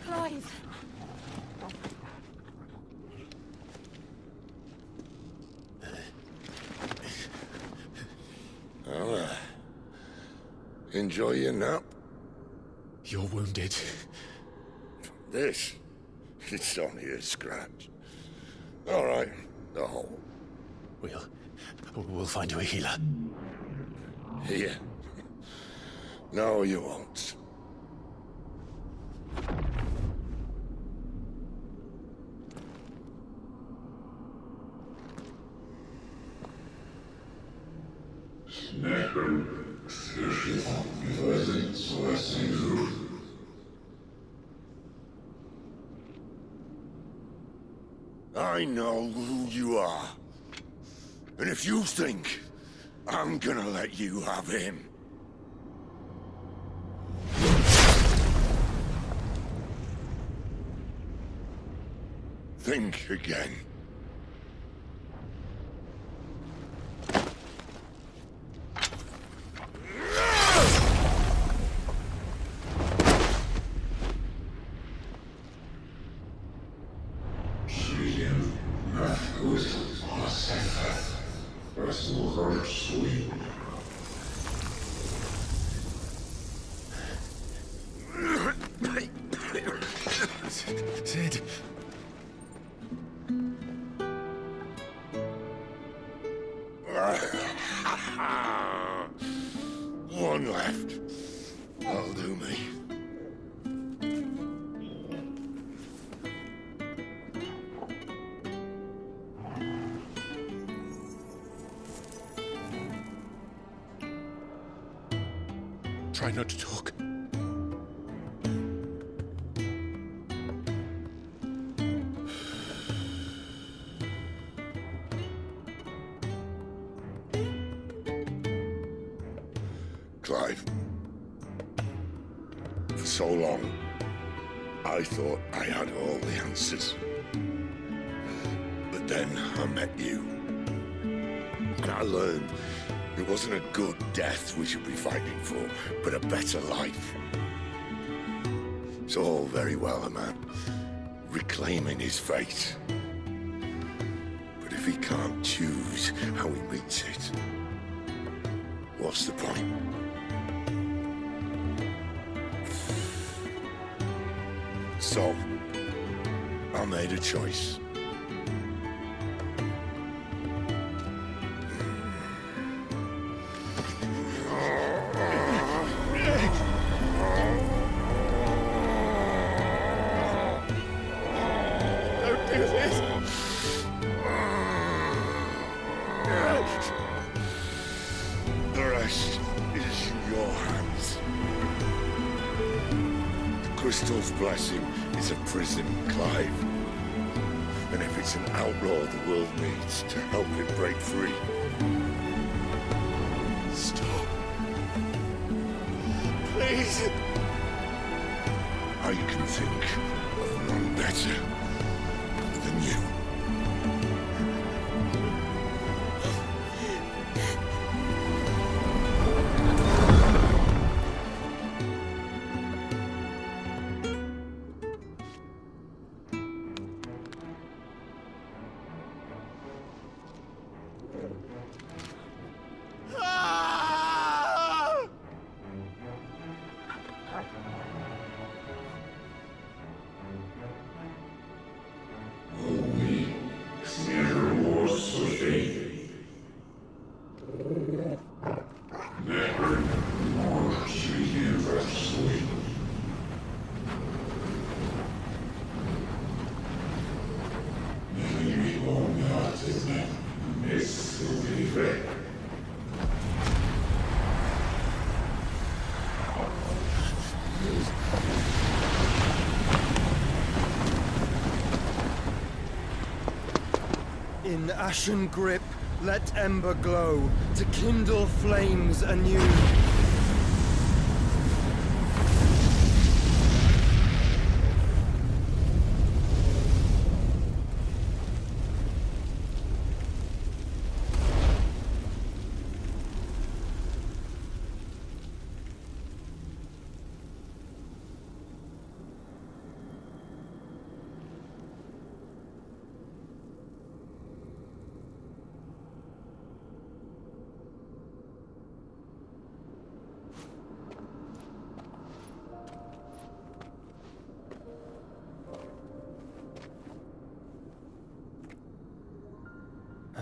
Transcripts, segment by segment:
Clive! Well, enjoy your nap. You're wounded. This? It's only a scratch. All right, the hole. We'll find you a healer. Here? No, you won't. I know who you are. And if you think I'm gonna let you have him... think again. Sid. One left. That'll do me. Try not to talk. Clive. For so long, I thought I had all the answers. But then I met you. And I learned it wasn't a good death we should be fighting for, but a better life. It's all very well a man reclaiming his fate. But if he can't choose how he meets it, what's the point? So, I made a choice. Don't do this! The rest is in your hands. The crystal's blessing is a prison, Clive. And if it's an outlaw the world needs to help it break free. Stop. Please. I can think of none better than you. In ashen grip, let ember glow, to kindle flames anew.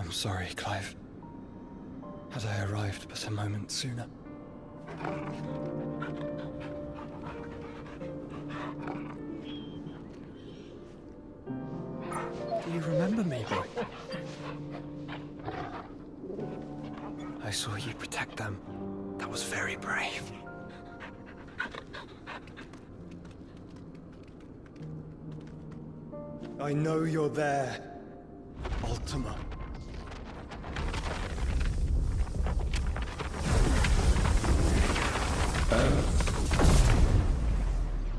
I'm sorry, Clive. Had I arrived but a moment sooner. Do you remember me, boy? I saw you protect them. That was very brave. I know you're there, Ultima.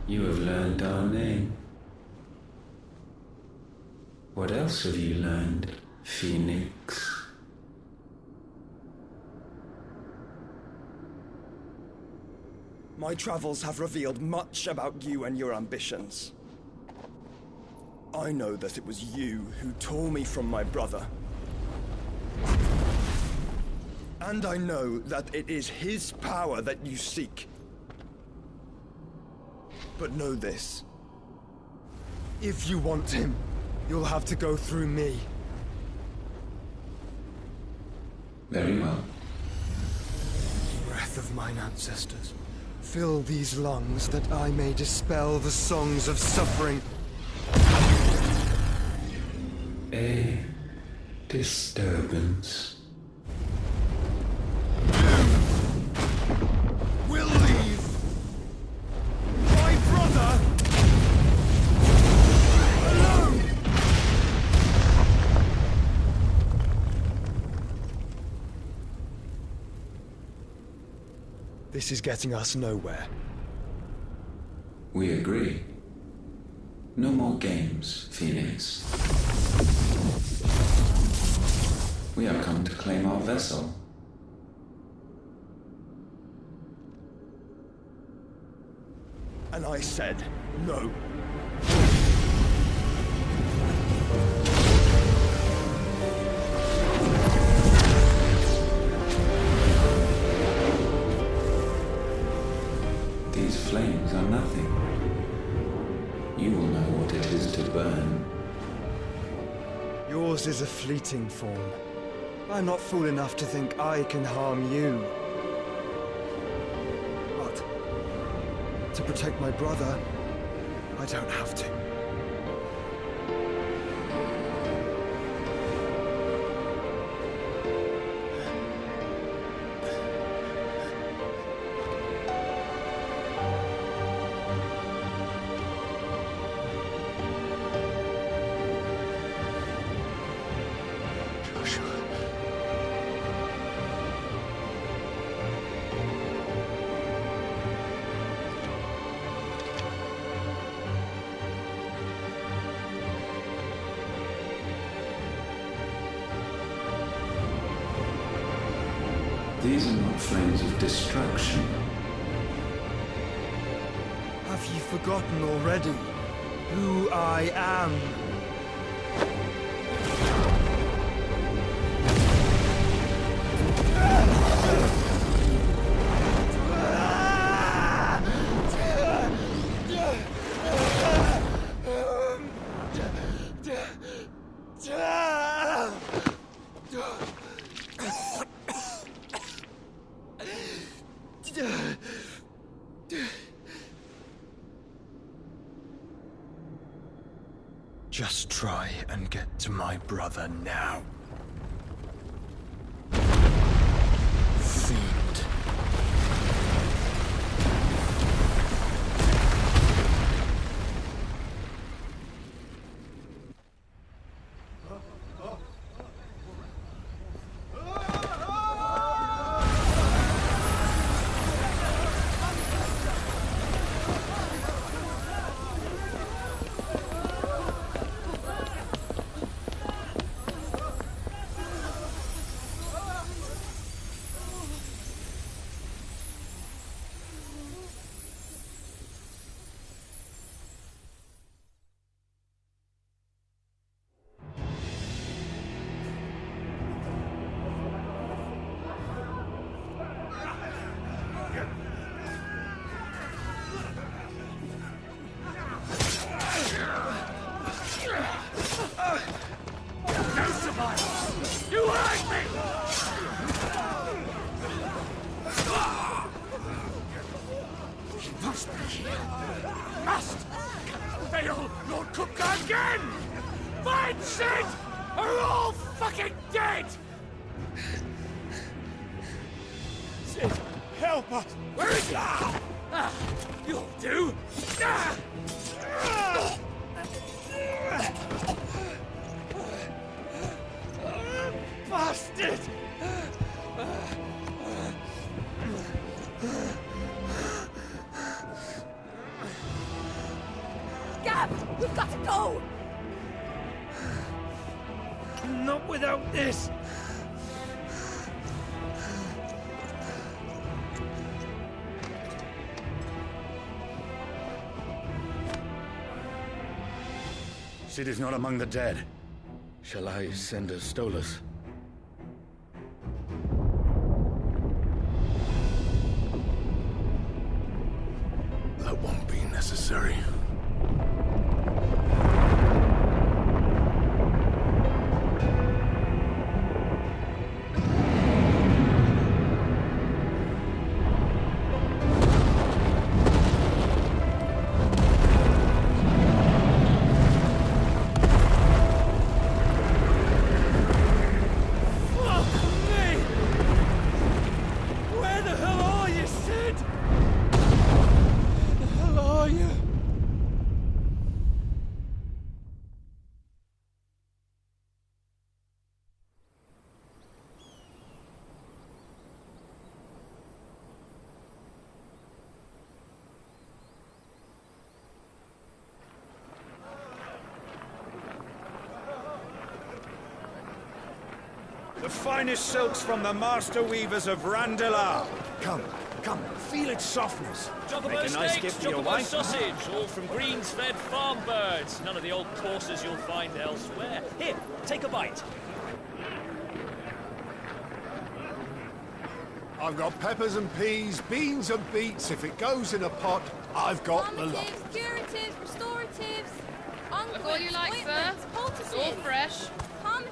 You have learned our name. What else have you learned, Phoenix? My travels have revealed much about you and your ambitions. I know that it was you who tore me from my brother. And I know that it is his power that you seek. But know this. If you want him, you'll have to go through me. Very well. Breath of mine ancestors, fill these lungs that I may dispel the songs of suffering. A disturbance. We'll leave. My brother alone. This is getting us nowhere. We agree. No more games, Phoenix. We have come to claim our vessel. And I said no. These flames are nothing. You will know what it is to burn. Yours is a fleeting form. I'm not fool enough to think I can harm you. But to protect my brother, I don't have to. These are not flames of destruction. Have you forgotten already who I am? Just try and get to my brother now. Fiend. Must fail Lord Cook again! Find Sid! Or we're all fucking dead! Sid, help us! Where is he? You'll do! Bastard! Gab, we've got to go! Not without this! Sid is not among the dead. Shall I send a Stolas? That won't be necessary. The finest silks from the master weavers of Randalar. Come, feel its softness. Jogabo Make a nice steaks, gift for your Jogabo wife. sausage, all from greens-fed farm birds. None of the old courses you'll find elsewhere. Here, take a bite. I've got peppers and peas, beans and beets. If it goes in a pot, I've got the lot. Calmatives, curatives, restoratives, Look all you like, sir. It's all fresh.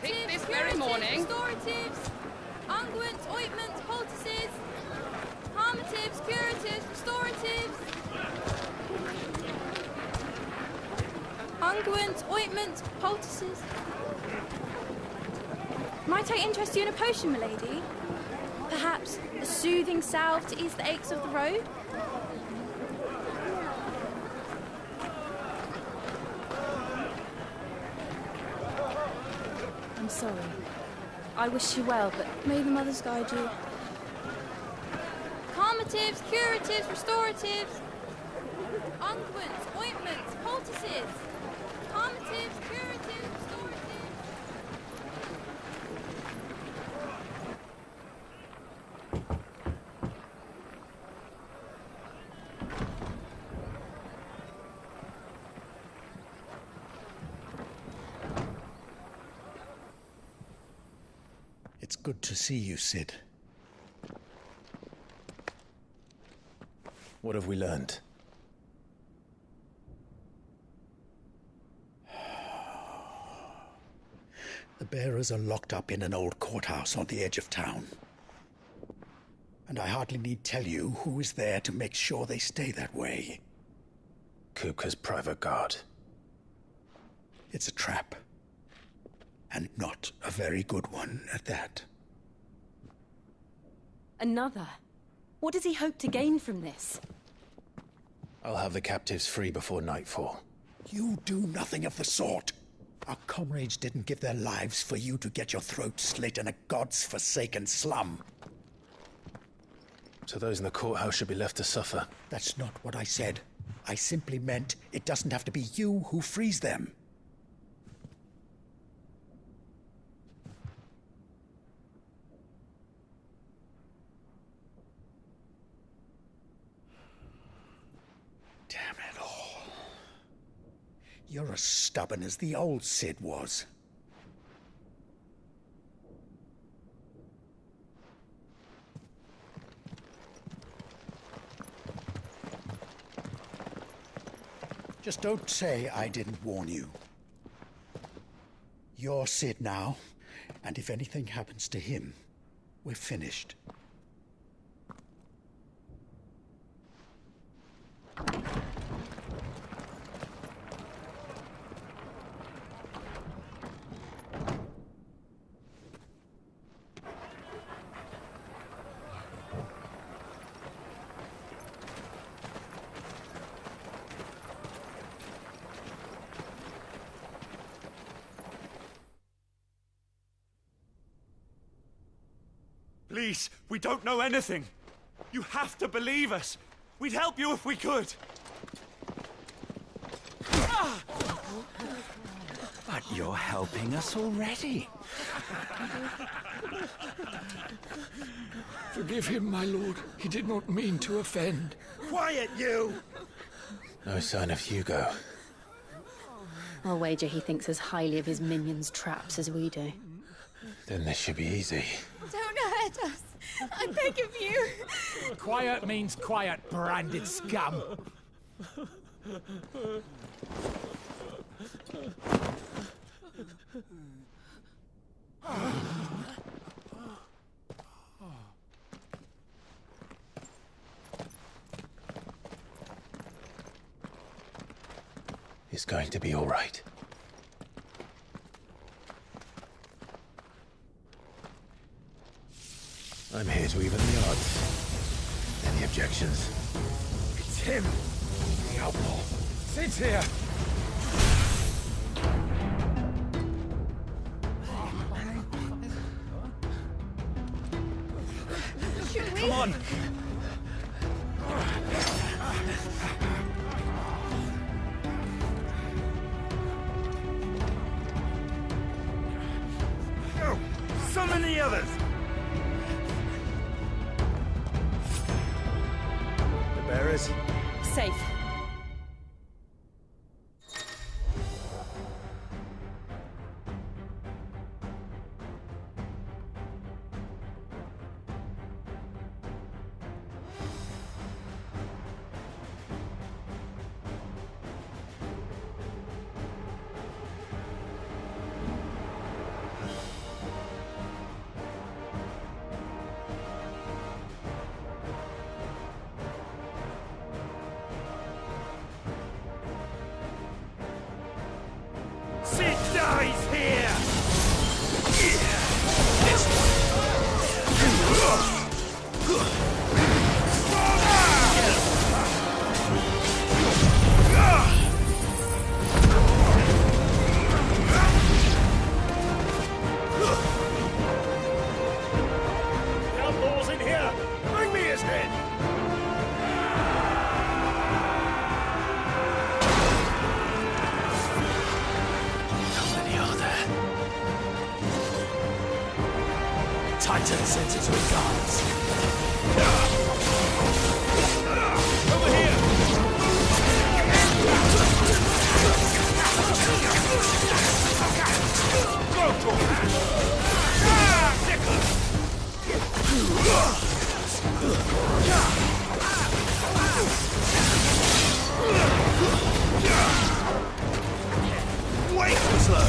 Picked this very morning. Restoratives, unguents, ointments, poultices, calmatives, curatives, restoratives, unguents, ointments, poultices. Might I interest you in a potion, milady? Perhaps a soothing salve to ease the aches of the road? I'm sorry. I wish you well, but may the mothers guide you. Calmatives, curatives, restoratives, unguents, ointments, poultices. Calmatives, curatives, restoratives. It's good to see you, Sid. What have we learned? The bearers are locked up in an old courthouse on the edge of town. And I hardly need tell you who is there to make sure they stay that way. Kupka's private guard. It's a trap. And not a very good one at that. Another? What does he hope to gain from this? I'll have the captives free before nightfall. You do nothing of the sort. Our comrades didn't give their lives for you to get your throat slit in a god's-forsaken slum. So those in the courthouse should be left to suffer. That's not what I said. I simply meant it doesn't have to be you who frees them. Damn it all. You're as stubborn as the old Sid was. Just don't say I didn't warn you. You're Sid now, and if anything happens to him, we're finished. Please, we don't know anything. You have to believe us. We'd help you if we could. But you're helping us already. Forgive him, my lord. He did not mean to offend. Quiet, you! No sign of Hugo. I'll wager he thinks as highly of his minions' traps as we do. Then this should be easy. Don't hurt us. I beg of you. Quiet means quiet, branded scum. It's going to be all right. I'm here to even the odds. Any objections? It's him, the outlaw. Sit here. Come on. Go! Summon the others! The bearers? Safe. Sid dies here! The outlaw's in here. Bring me his head. Titan sends its regards. Over here. Wait, slow!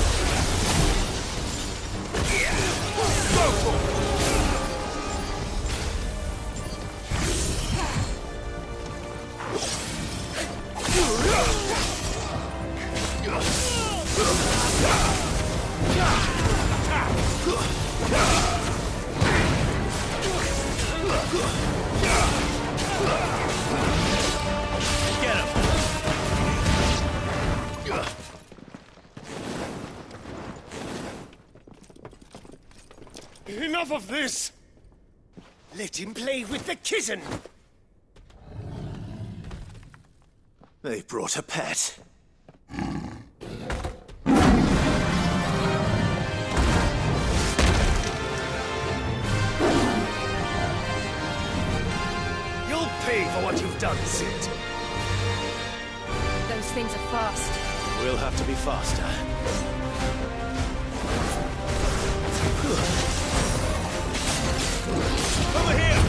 Enough of this! Let him play with the kitten! They brought a pet. You'll pay for what you've done, Sid. Those things are fast. We'll have to be faster. Over here!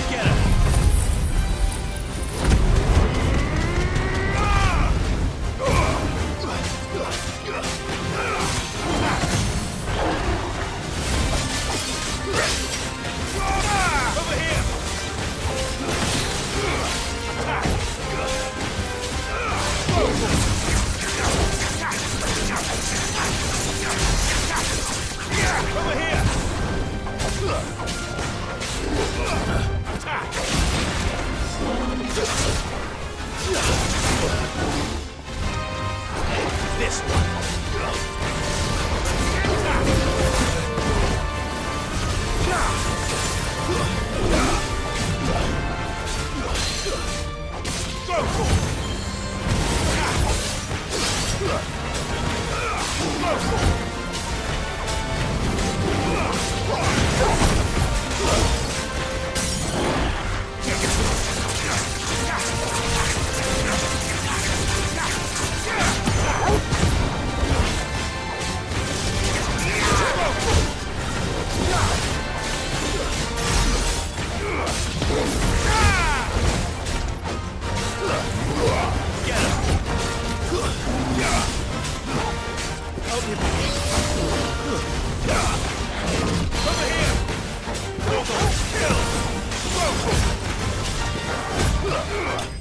Get him! Over here! Over here! Kill!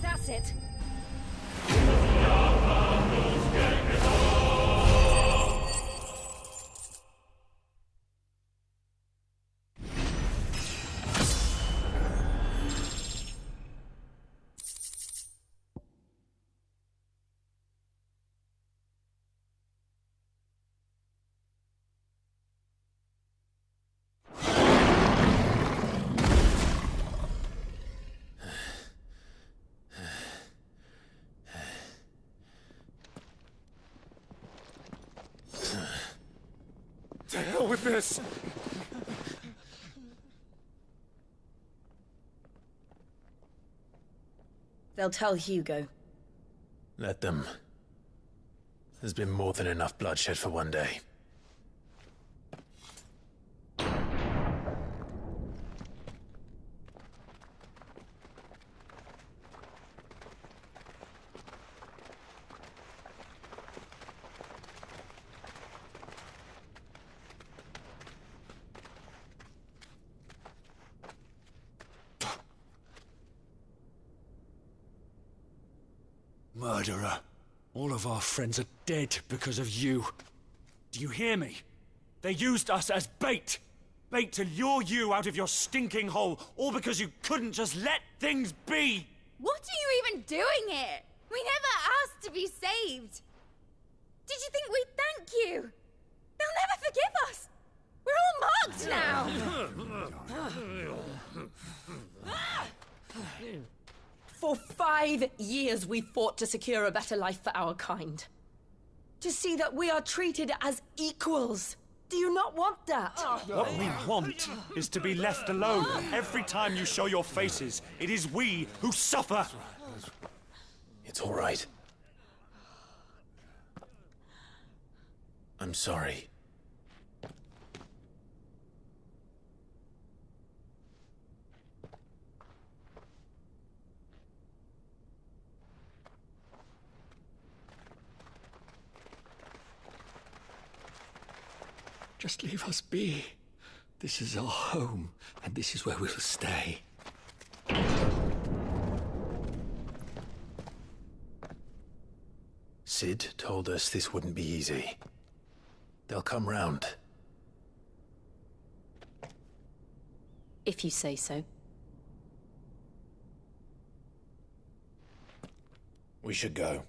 That's it. To hell with this! They'll tell Hugo. Let them. There's been more than enough bloodshed for one day. Murderer. All of our friends are dead because of you. Do you hear me? They used us as bait. Bait to lure you out of your stinking hole, all because you couldn't just let things be. What are you even doing here? We never asked to be saved. Did you think we'd thank you? They'll never forgive us. We're all marked now. For 5 years we fought to secure a better life for our kind. To see that we are treated as equals. Do you not want that? What we want is to be left alone. Every time you show your faces, it is we who suffer. It's all right. I'm sorry. Just leave us be. This is our home, and this is where we'll stay. Sid told us this wouldn't be easy. They'll come round. If you say so. We should go.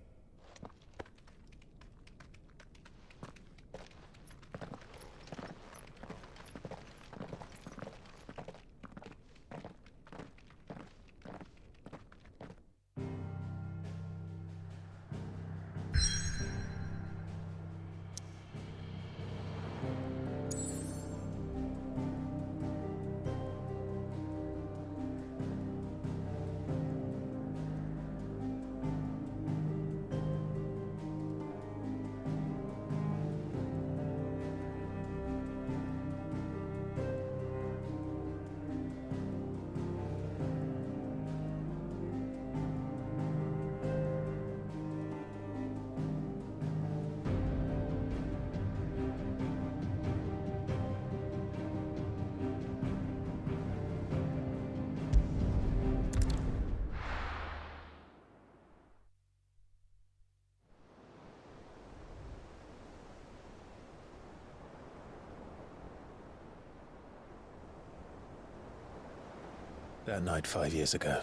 That night 5 years ago,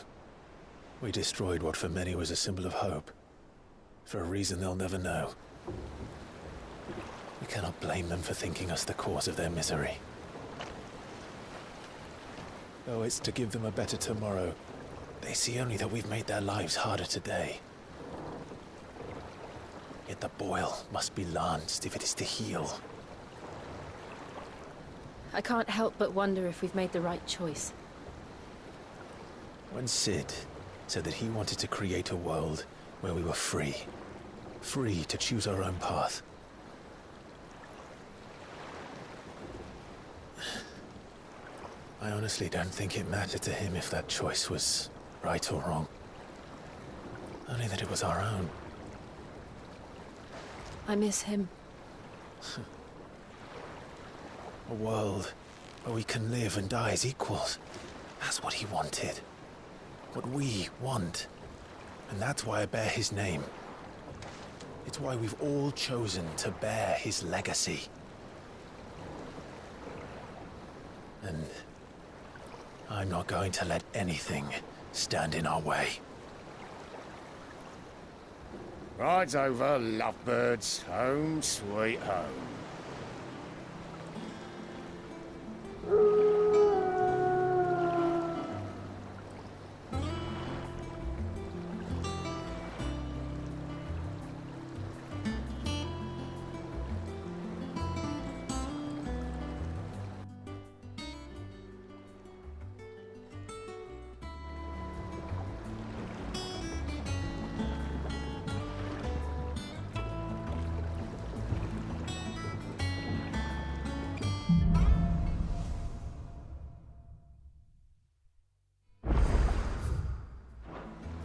we destroyed what for many was a symbol of hope. For a reason they'll never know. We cannot blame them for thinking us the cause of their misery. Though it's to give them a better tomorrow, they see only that we've made their lives harder today. Yet the boil must be lanced if it is to heal. I can't help but wonder if we've made the right choice. When Sid said that he wanted to create a world where we were free. Free to choose our own path. I honestly don't think it mattered to him if that choice was right or wrong. Only that it was our own. I miss him. A world where we can live and die as equals. That's what he wanted. What we want. And that's why I bear his name. It's why we've all chosen to bear his legacy. And I'm not going to let anything stand in our way. Rides over, lovebirds, home sweet home.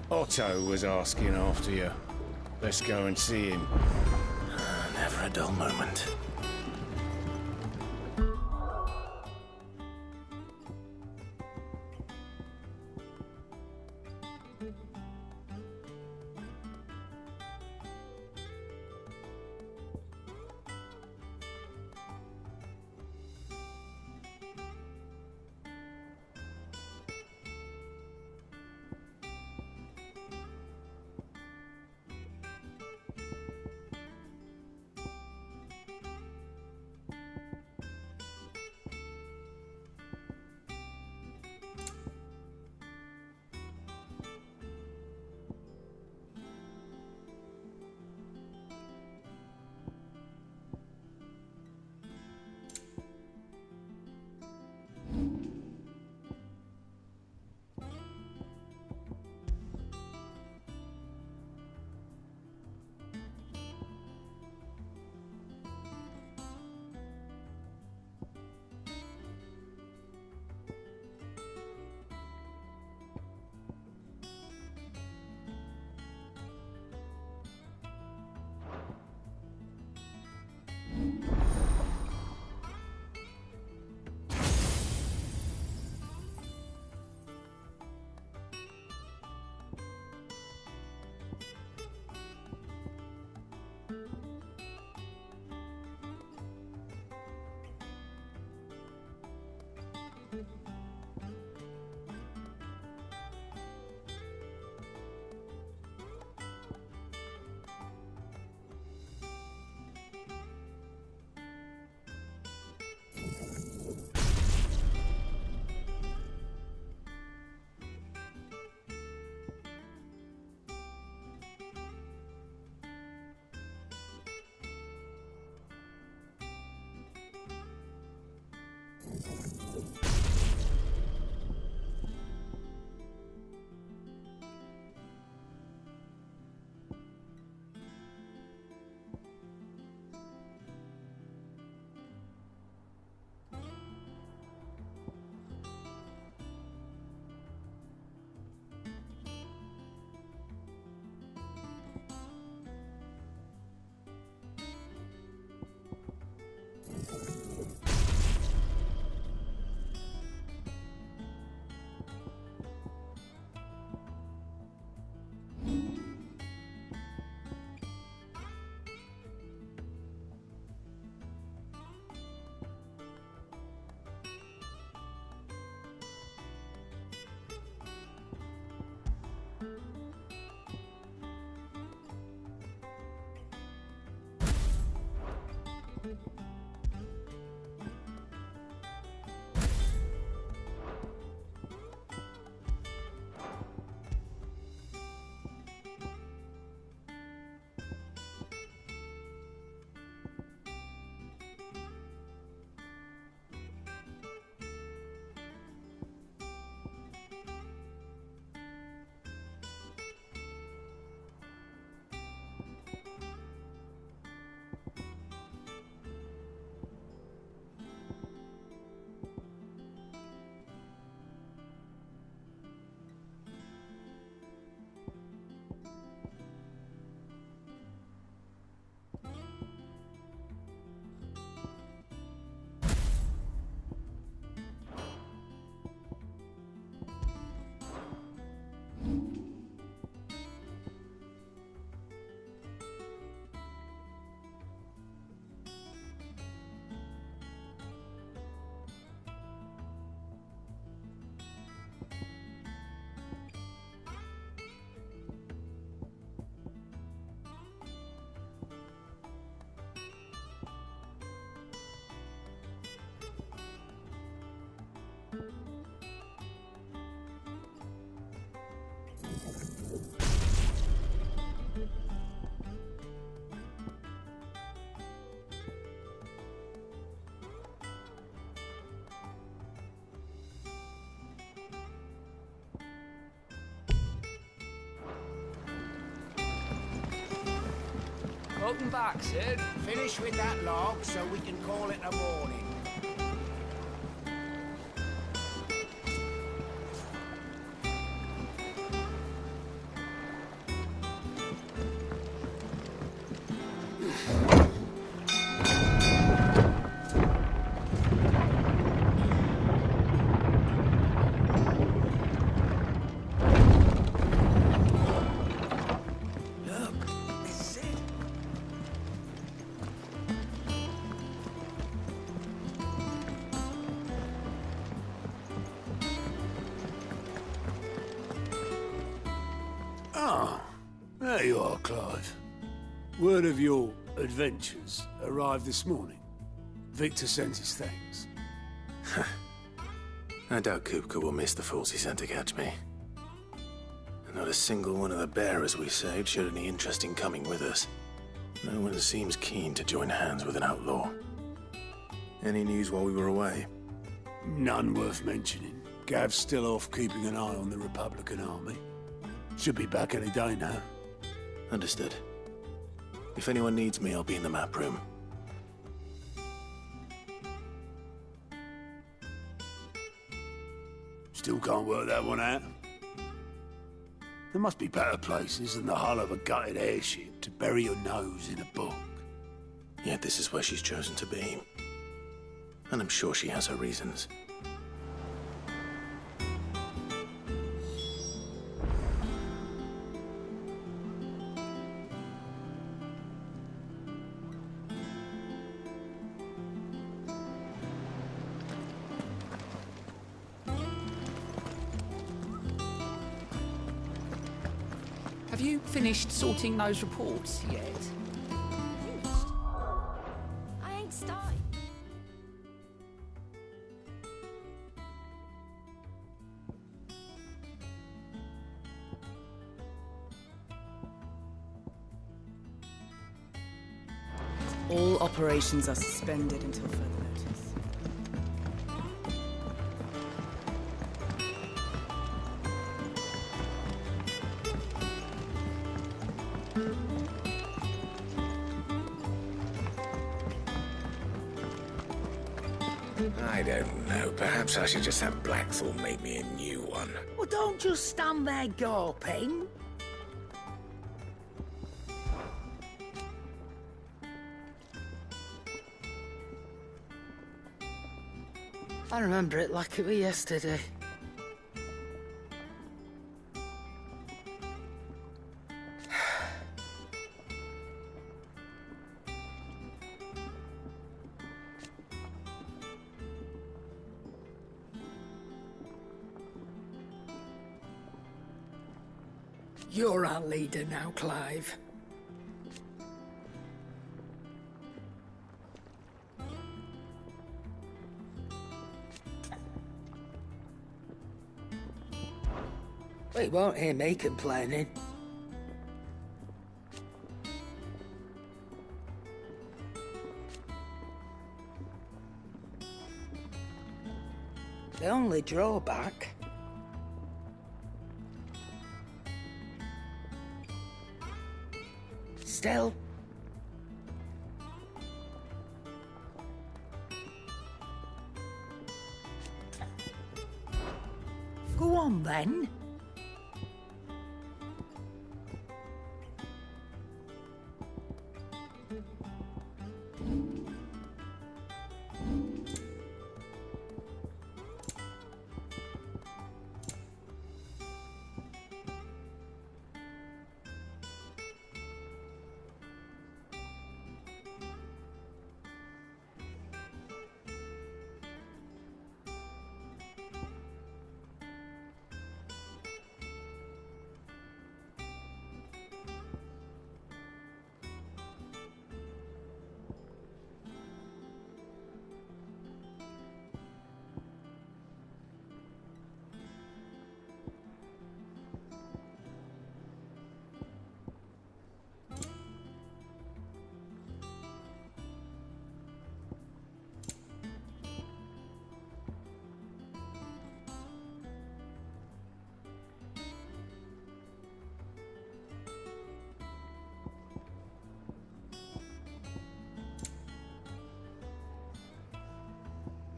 Otto was asking after you. Let's go and see him. Never a dull moment. Welcome back, Sid. Finish with that log so we can call it a morning. Ah, there you are, Clive. Word of your adventures arrived this morning. Victor sends his thanks. I doubt Kupka will miss the fools he sent to catch me. Not a single one of the bearers we saved showed any interest in coming with us. No one seems keen to join hands with an outlaw. Any news while we were away? None worth mentioning. Gav's still off keeping an eye on the Republican army. Should be back any day now. Understood. If anyone needs me, I'll be in the map room. Still can't work that one out. There must be better places than the hull of a gutted airship to bury your nose in a book. Yet this is where she's chosen to be. And I'm sure she has her reasons. Have you finished sorting those reports yet? Finished? I ain't started. All operations are suspended until further notice. I don't know. Perhaps I should just have Blackthorn make me a new one. Well, don't just stand there gawping. I remember it like it was yesterday. You're our leader now, Clive. Well, you won't hear me complaining. The only drawback... Still... Go on, then.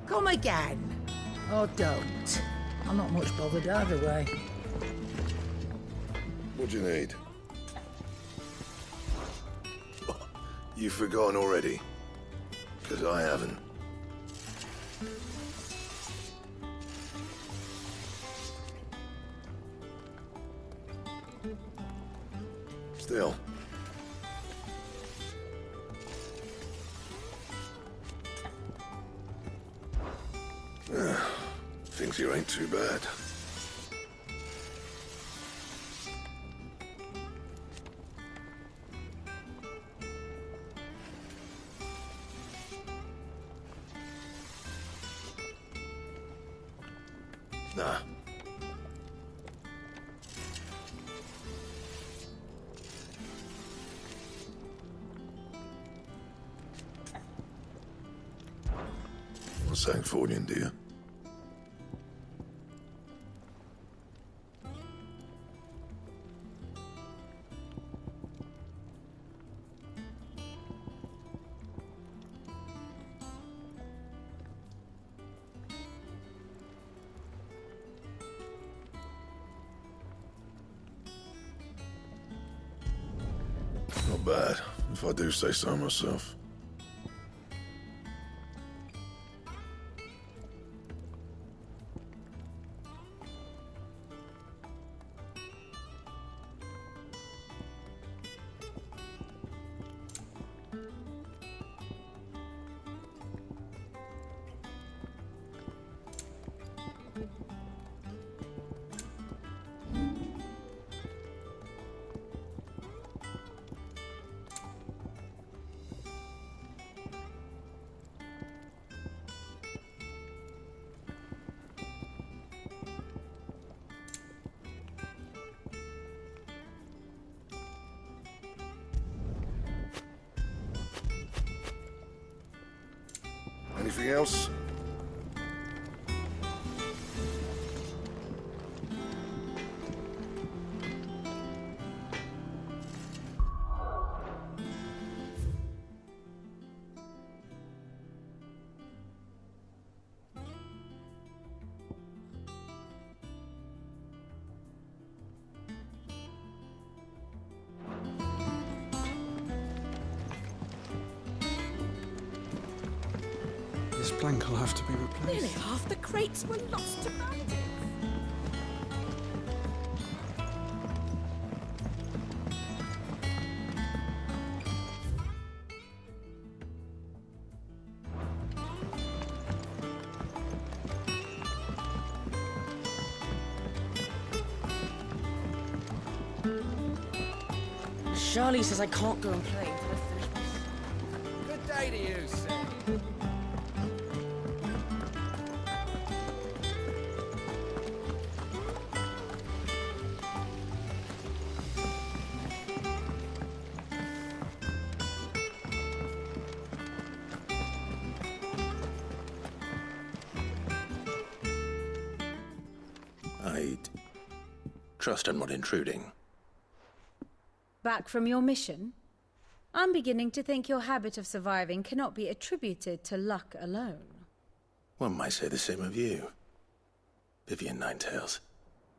Come again. Or don't. I'm not much bothered either way. What do you need? You've forgotten already? Because I haven't. Still. Things here ain't too bad. Nah. What's that for you, dear? Not bad, if I do say so myself. Anything else? This plank will have to be replaced. Nearly half the crates were lost to bandits. Charlie says I can't go and play until I finish this. Good day to you, Sam. I trust I'm not intruding. Back from your mission? I'm beginning to think your habit of surviving cannot be attributed to luck alone. One might say the same of you, Vivian Ninetails.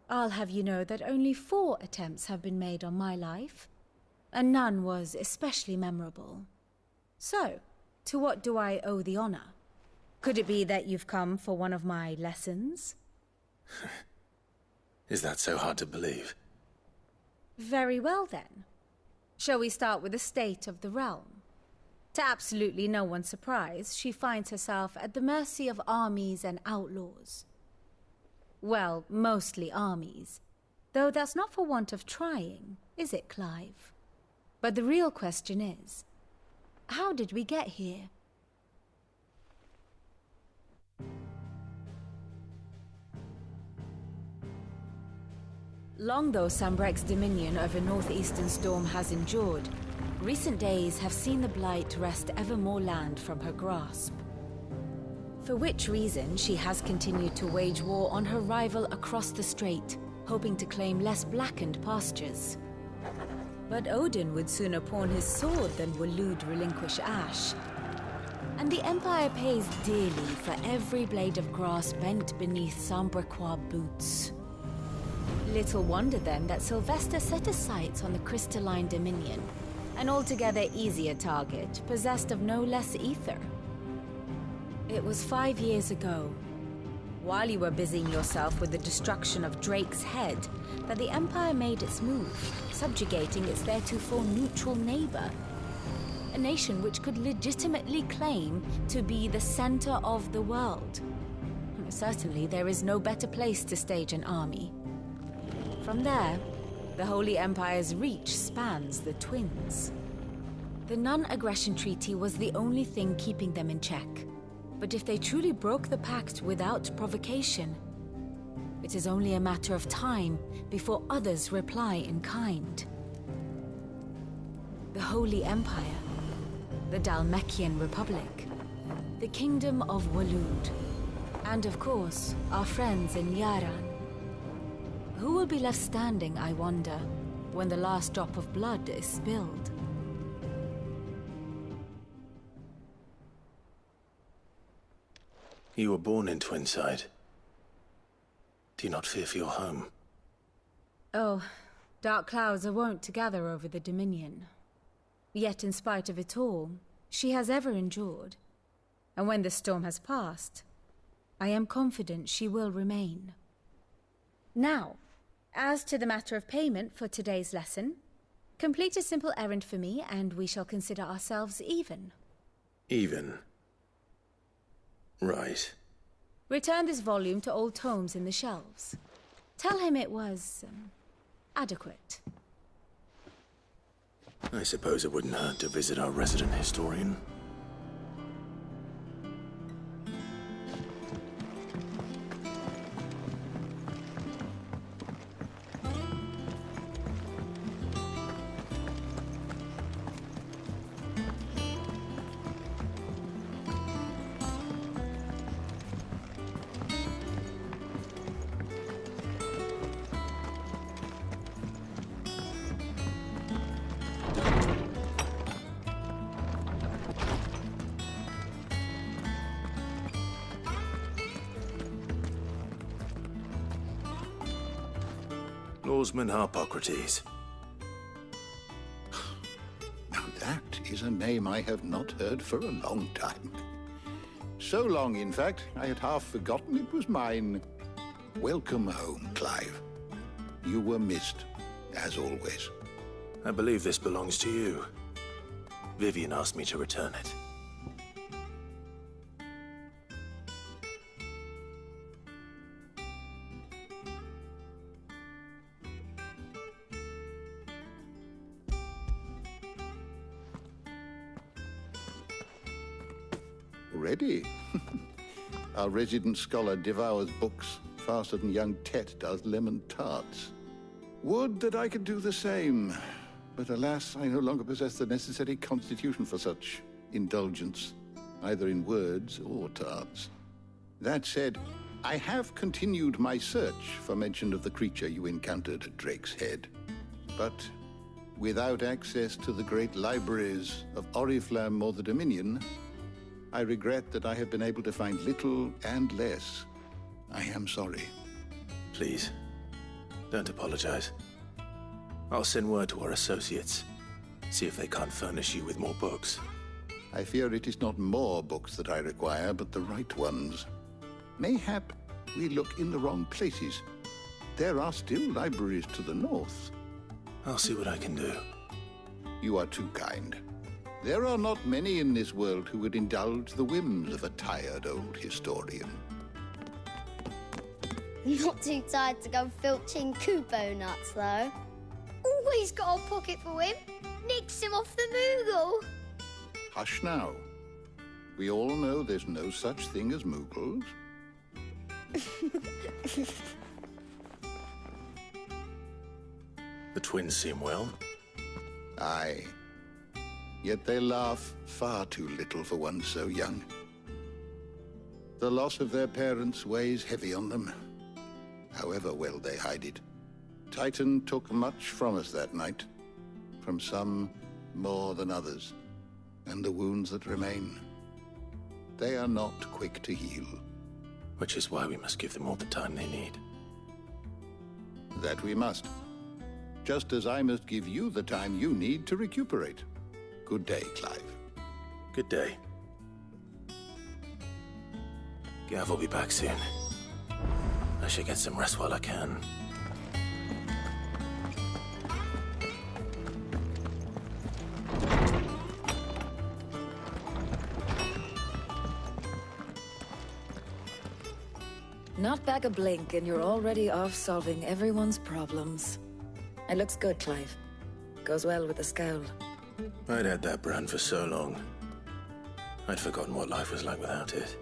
I'll have you know that only 4 attempts have been made on my life, and none was especially memorable. So, to what do I owe the honor? Could it be that you've come for one of my lessons? Is that so hard to believe? Very well then. Shall we start with the state of the realm? To absolutely no one's surprise, she finds herself at the mercy of armies and outlaws. Well, mostly armies. Though that's not for want of trying, is it, Clive? But the real question is, how did we get here? Long though Sambrek's dominion over northeastern Storm has endured, recent days have seen the Blight wrest ever more land from her grasp. For which reason she has continued to wage war on her rival across the strait, hoping to claim less blackened pastures. But Odin would sooner pawn his sword than Waloed relinquish Ash. And the Empire pays dearly for every blade of grass bent beneath Sambraquois boots. Little wonder then that Sylvester set his sights on the crystalline Dominion, an altogether easier target, possessed of no less ether. It was 5 years ago, while you were busying yourself with the destruction of Drake's head, that the Empire made its move, subjugating its theretofore neutral neighbor. A nation which could legitimately claim to be the center of the world. Certainly, there is no better place to stage an army. From there, the Holy Empire's reach spans the Twins. The non-aggression treaty was the only thing keeping them in check. But if they truly broke the pact without provocation, it is only a matter of time before others reply in kind. The Holy Empire, the Dhalmekian Republic, the Kingdom of Waloed, and of course, our friends in Yaran. Who will be left standing, I wonder, when the last drop of blood is spilled? You were born in Twinside. Do you not fear for your home? Oh, dark clouds are wont to gather over the Dominion. Yet in spite of it all, she has ever endured. And when the storm has passed, I am confident she will remain. Now, as to the matter of payment for today's lesson, complete a simple errand for me and we shall consider ourselves even. Even? Right. Return this volume to old tomes in the shelves. Tell him it was, adequate. I suppose it wouldn't hurt to visit our resident historian. Lawsman Harpocrates. Now that is a name I have not heard for a long time. So long, in fact, I had half forgotten it was mine. Welcome home, Clive. You were missed, as always. I believe this belongs to you. Vivian asked me to return it. Ready? Our resident scholar devours books faster than young Tet does lemon tarts. Would that I could do the same, but alas, I no longer possess the necessary constitution for such indulgence, either in words or tarts. That said, I have continued my search for mention of the creature you encountered at Drake's Head, but without access to the great libraries of Oriflamme or the Dominion, I regret that I have been able to find little and less. I am sorry. Please, don't apologize. I'll send word to our associates. See if they can't furnish you with more books. I fear it is not more books that I require, but the right ones. Mayhap we look in the wrong places. There are still libraries to the north. I'll see what I can do. You are too kind. There are not many in this world who would indulge the whims of a tired old historian. Not too tired to go filching Kupo nuts, though. Always got a pocket for him. Nicks him off the Moogle. Hush now. We all know there's no such thing as Moogles. The twins seem well. Aye. Yet they laugh far too little for one so young. The loss of their parents weighs heavy on them, however well they hide it. Titan took much from us that night, from some more than others, and the wounds that remain, they are not quick to heal. Which is why we must give them all the time they need. That we must. Just as I must give you the time you need to recuperate. Good day, Clive. Good day. Gav will be back soon. I should get some rest while I can. Not back a blink and you're already off solving everyone's problems. It looks good, Clive. Goes well with the scowl. I'd had that brand for so long. I'd forgotten what life was like without it.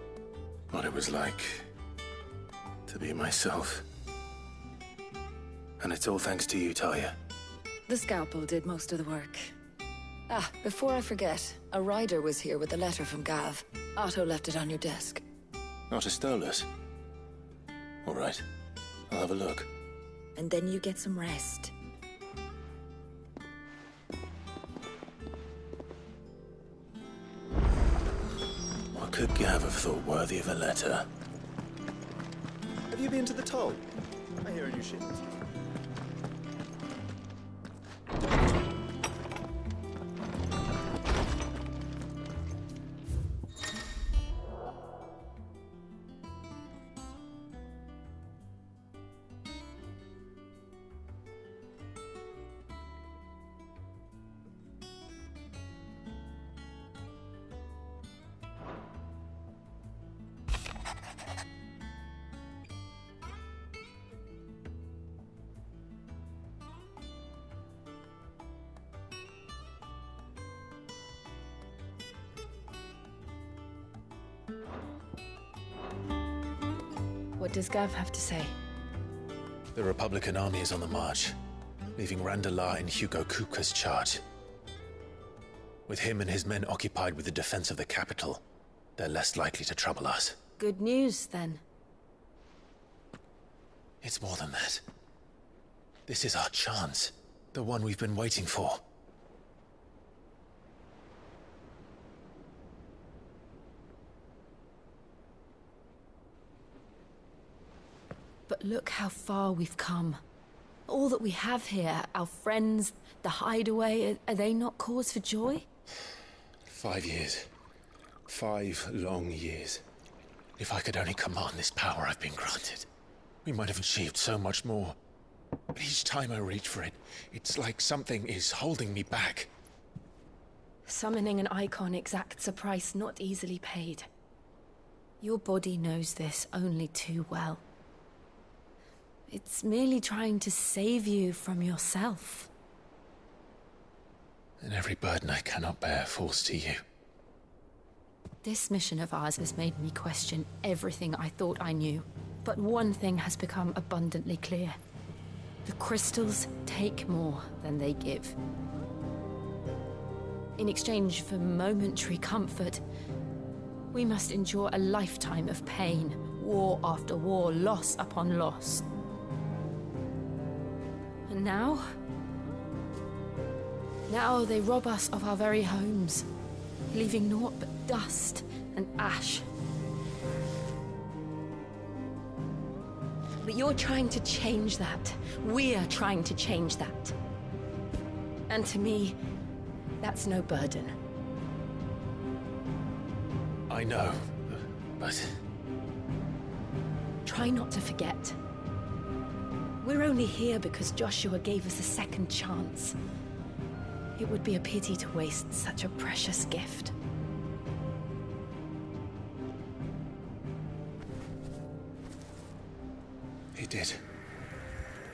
What it was like to be myself. And it's all thanks to you, Talia. The scalpel did most of the work. Ah, before I forget, a rider was here with a letter from Gav. Otto left it on your desk. Otto stole us. All right, I'll have a look. And then you get some rest. What could Gav have thought worthy of a letter? Have you been to the toll? I hear a new shipment. What does Gav have to say? The Republican army is on the march, leaving Randalar in Hugo Kupka's charge. With him and his men occupied with the defense of the capital, they're less likely to trouble us. Good news, then. It's more than that. This is our chance. The one we've been waiting for. But look how far we've come. All that we have here, our friends, the hideaway, are they not cause for joy? 5 years. 5 long years. If I could only command this power I've been granted, we might have achieved so much more. But each time I reach for it, it's like something is holding me back. Summoning an icon exacts a price not easily paid. Your body knows this only too well. It's merely trying to save you from yourself. And every burden I cannot bear falls to you. This mission of ours has made me question everything I thought I knew. But one thing has become abundantly clear. The crystals take more than they give. In exchange for momentary comfort, we must endure a lifetime of pain, war after war, loss upon loss. And now they rob us of our very homes, leaving naught but dust and ash. But you're trying to change that. We're trying to change that. And to me, that's no burden. I know, but... Try not to forget. We're only here because Joshua gave us a second chance. It would be a pity to waste such a precious gift. He did.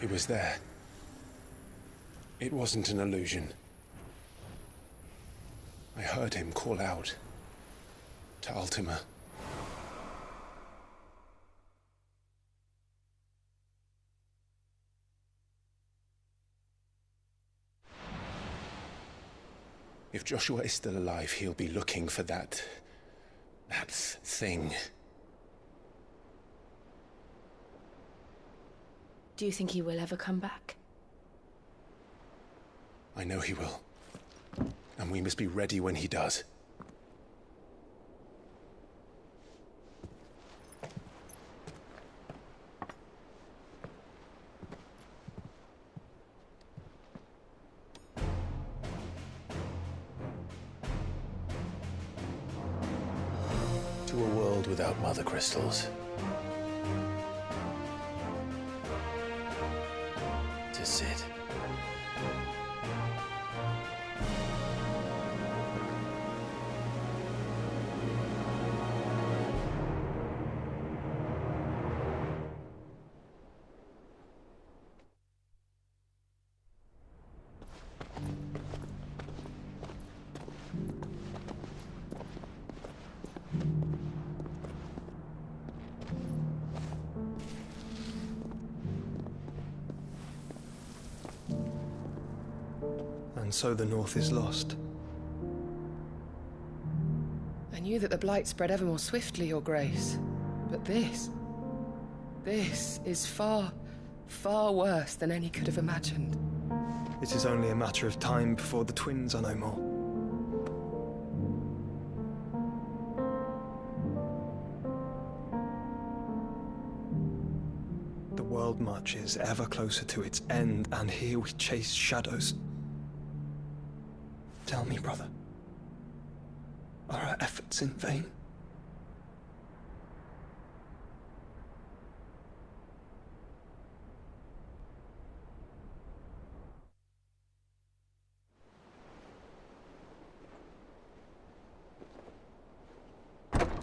He was there. It wasn't an illusion. I heard him call out to Ultima. If Joshua is still alive, he'll be looking for that thing. Do you think he will ever come back? I know he will. And we must be ready when he does. without mother crystals. To sit. And so the North is lost. I knew that the blight spread ever more swiftly, Your Grace. But this is far, far worse than any could have imagined. It is only a matter of time before the twins are no more. The world marches ever closer to its end, and here we chase shadows. Tell me, brother, are our efforts in vain?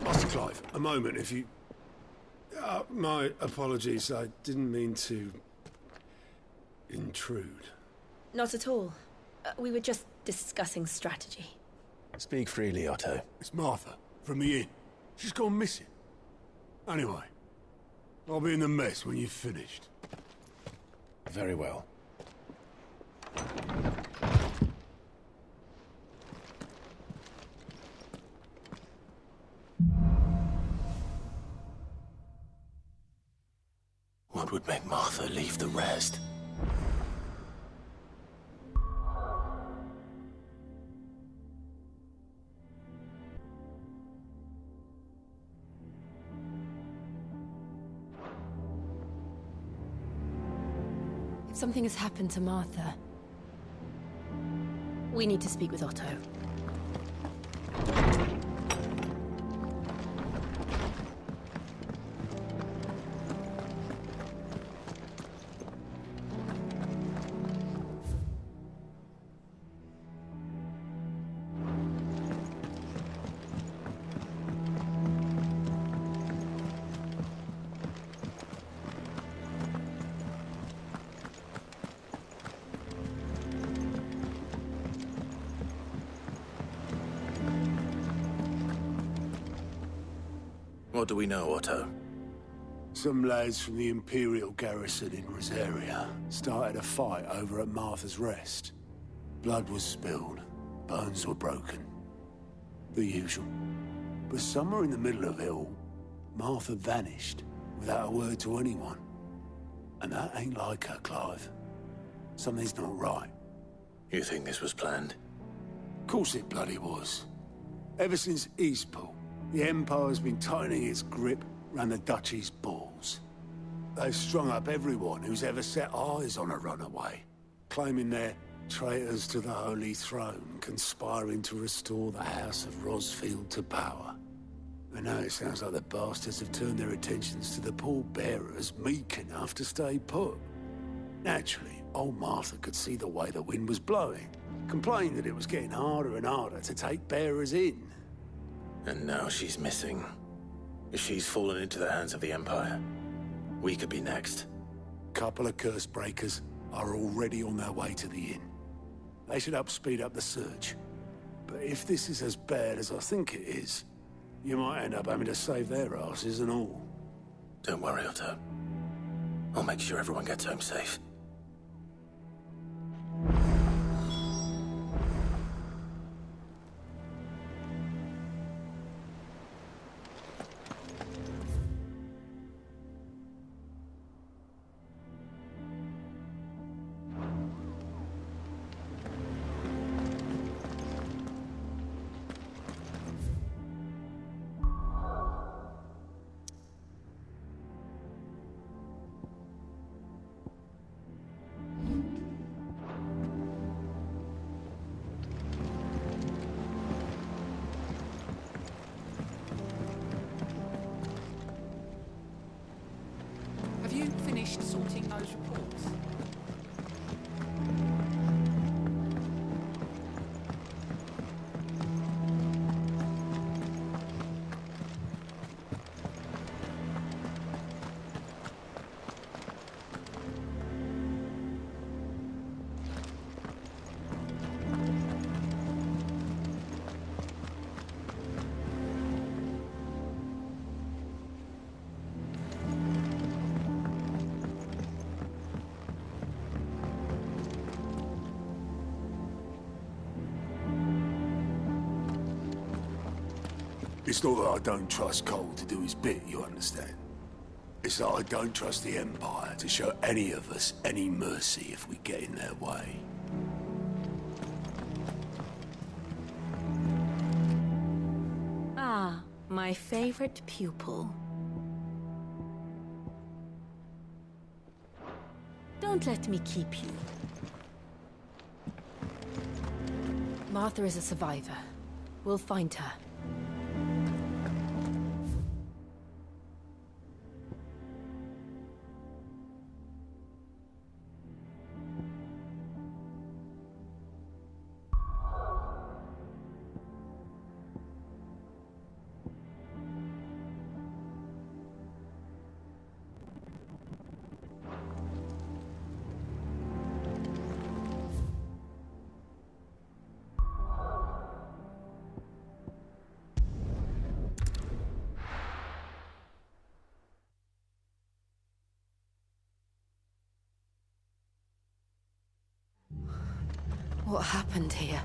Master Clive, a moment, if you... my apologies, I didn't mean to... intrude. Not at all. We were just discussing strategy. Speak freely, Otto. It's Martha, from the inn. She's gone missing. Anyway, I'll be in the mess when you've finished. Very well. What would make Martha leave the rest? If something has happened to Martha, we need to speak with Otto. What do we know, Otto? Some lads from the Imperial garrison in Rosaria started a fight over at Martha's Rest. Blood was spilled, bones were broken. The usual. But somewhere in the middle of it all, Martha vanished without a word to anyone. And that ain't like her, Clive. Something's not right. You think this was planned? Of course it bloody was. Ever since Eastpool, the Empire's been tightening its grip round the Duchy's balls. They've strung up everyone who's ever set eyes on a runaway, claiming they're traitors to the Holy Throne, conspiring to restore the House of Rosfield to power. And now it sounds like the bastards have turned their attentions to the pallbearers meek enough to stay put. Naturally, old Martha could see the way the wind was blowing, complained that it was getting harder and harder to take bearers in. And now she's missing. If she's fallen into the hands of the Empire, we could be next. Couple of curse breakers are already on their way to the inn. They should help speed up the search. But if this is as bad as I think it is, you might end up having to save their asses and all. Don't worry, Otto. I'll make sure everyone gets home safe. It's not that I don't trust Cole to do his bit, you understand? It's that I don't trust the Empire to show any of us any mercy if we get in their way. Ah, my favorite pupil. Don't let me keep you. Martha is a survivor. We'll find her. What happened here?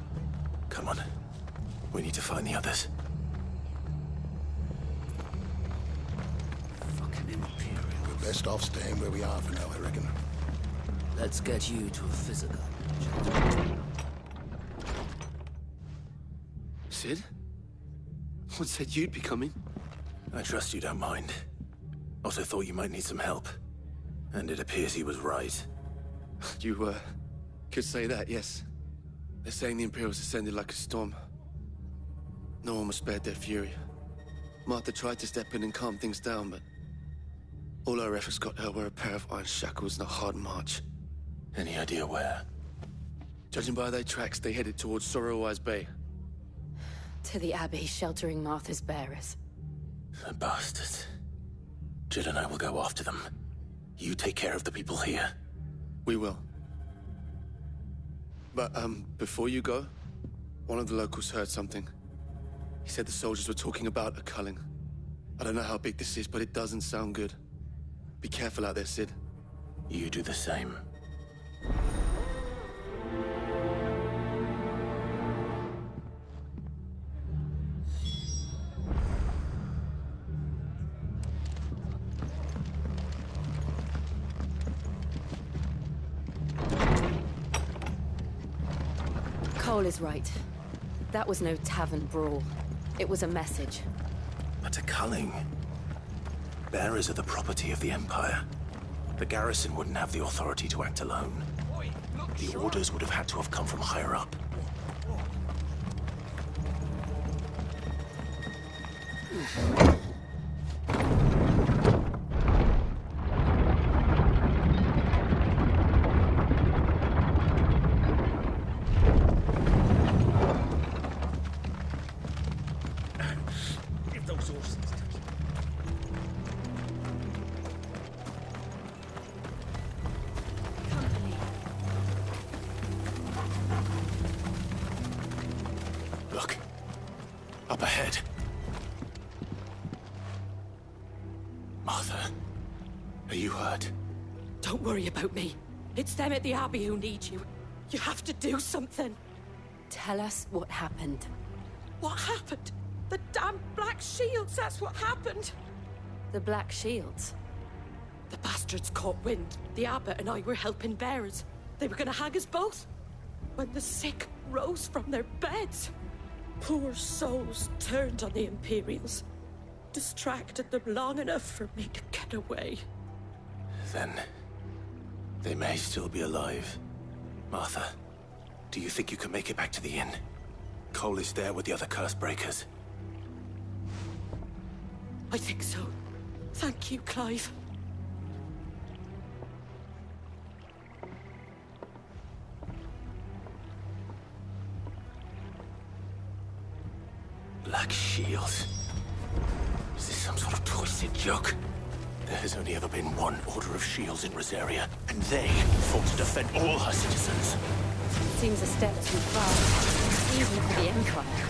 Come on. We need to find the others. Fucking Imperial. We're best off staying where we are for now, I reckon. Let's get you to a physical. Sid? What said you'd be coming? I trust you don't mind. Also thought you might need some help. And it appears he was right. You, could say that, yes. They're saying the Imperials descended like a storm. No one was spared their fury. Martha tried to step in and calm things down, but all our efforts got her were a pair of iron shackles and a hard march. Any idea where? Judging by their tracks, they headed towards Sorrowwise Bay. To the Abbey, sheltering Martha's bearers. The bastards. Jill and I will go after them. You take care of the people here. We will. But, before you go, one of the locals heard something. He said the soldiers were talking about a culling. I don't know how big this is, but it doesn't sound good. Be careful out there, Sid. You do the same. Cole is right. That was no tavern brawl. It was a message. But a culling. Bearers are the property of the Empire. The garrison wouldn't have the authority to act alone. The orders would have had to have come from higher up. Look. Up ahead. Martha, are you hurt? Don't worry about me. It's them at the Abbey who need you. You have to do something. Tell us what happened. What happened? The damn Black Shields, that's what happened. The Black Shields? The bastards caught wind. The Abbot and I were helping bearers. They were gonna hang us both. When the sick rose from their beds. Poor souls turned on the Imperials. Distracted them long enough for me to get away. Then they may still be alive. Martha, do you think you can make it back to the inn? Cole is there with the other curse breakers. I think so. Thank you, Clive. Black Shields. Is this some sort of twisted joke? There has only ever been one Order of Shields in Rosaria, and they fought to defend all her citizens. Seems a step too far, even for the Empire.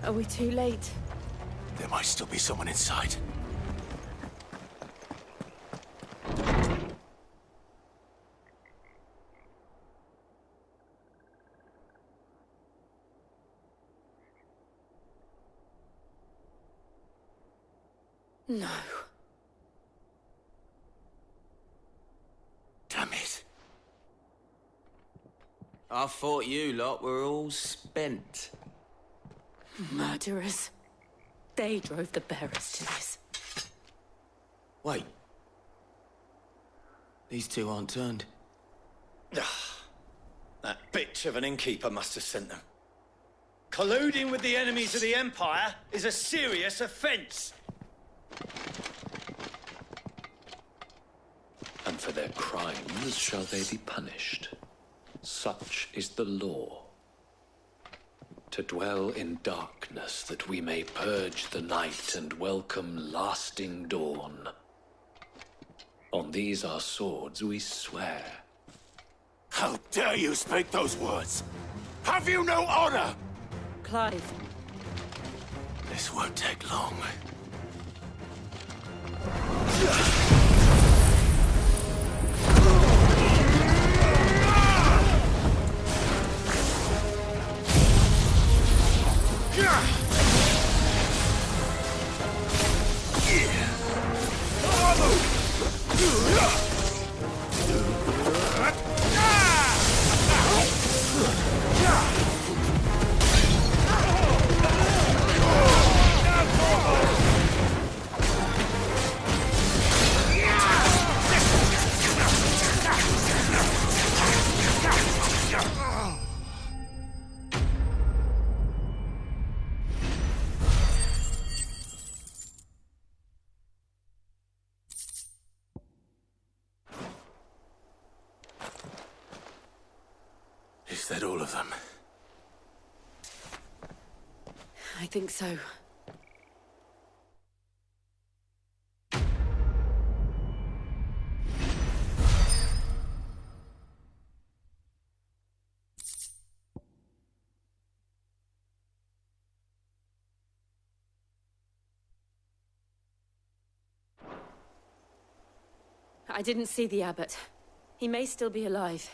Are we too late? There might still be someone inside. No. Damn it. I thought you lot were all spent. Murderers. They drove the bearers to this. Wait. These two aren't turned. That bitch of an innkeeper must have sent them. Colluding with the enemies of the Empire is a serious offence. And for their crimes shall they be punished. Such is the law. To dwell in darkness that we may purge the night and welcome lasting dawn. On these our swords we swear. How dare you speak those words? Have you no honor? Clive. This won't take long. Is that all of them? I think so. I didn't see the abbot. He may still be alive.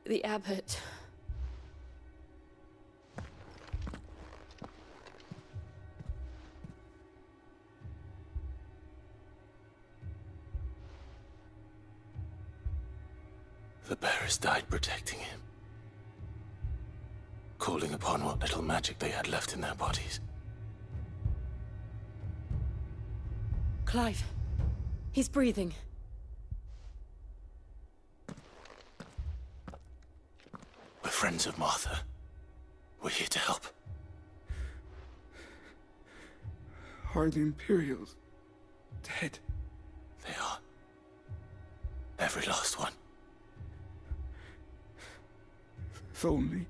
The abbot. The bearers died protecting him. Calling upon what little magic they had left in their bodies. Clive. He's breathing. We're friends of Martha. We're here to help. Are the Imperials dead? They are. Every last one. If only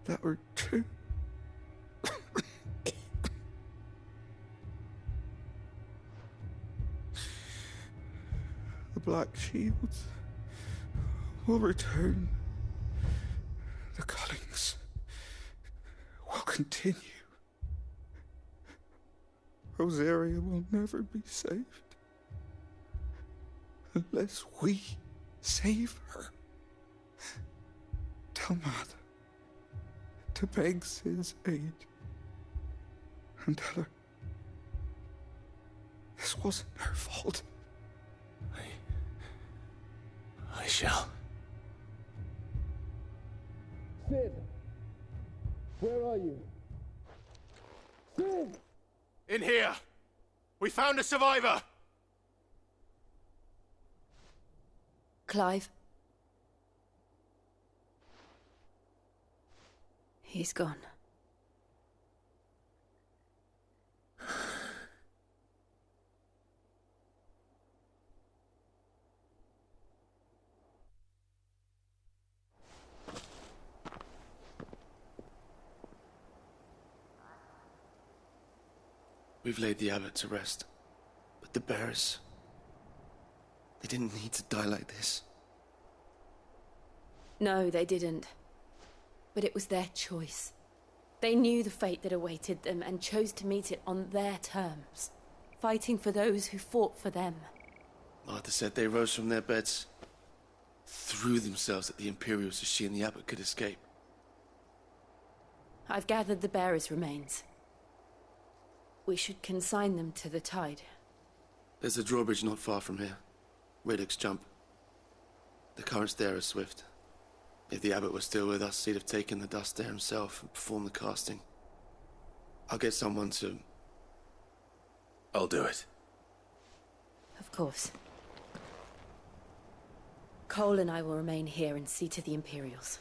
that were true. The Black Shields will return. The cullings will continue. Rosaria will never be saved unless we save her. Tell Mother to beg Sid's aid and tell her this wasn't her fault. I shall. Sid! Where are you? Sid! In here! We found a survivor! Clive. He's gone. We've laid the abbot to rest. But the bearers... they didn't need to die like this. No, they didn't. But it was their choice. They knew the fate that awaited them and chose to meet it on their terms, fighting for those who fought for them. Martha said they rose from their beds, threw themselves at the Imperials so she and the abbot could escape. I've gathered the bearers' remains. We should consign them to the tide. There's a drawbridge not far from here. Radix jump. The currents there are swift. If the abbot was still with us, he'd have taken the dust there himself and performed the casting. I'll get someone to... I'll do it. Of course. Cole and I will remain here and see to the Imperials.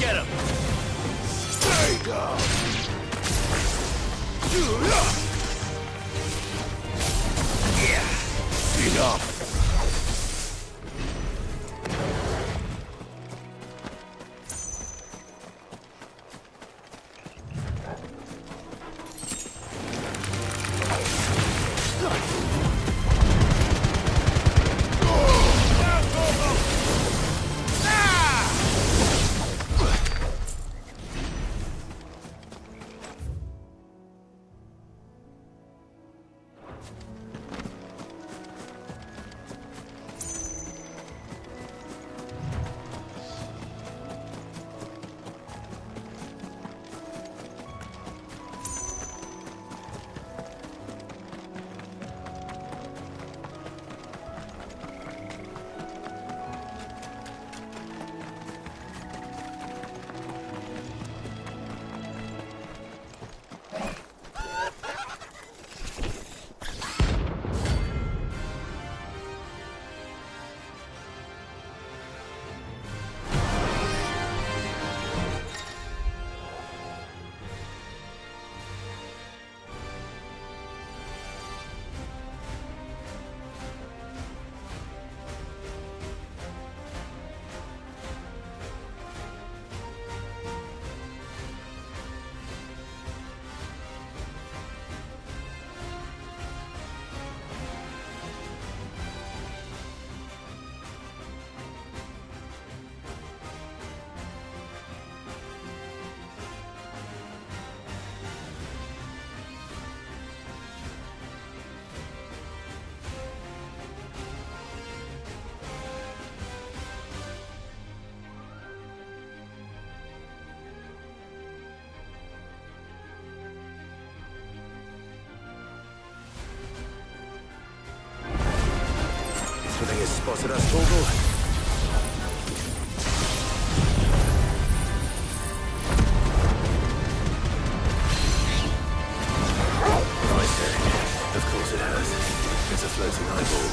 Get him! Stay down! Enough! You think he's spotted us, JOGO? Of course it has. It's a floating eyeball.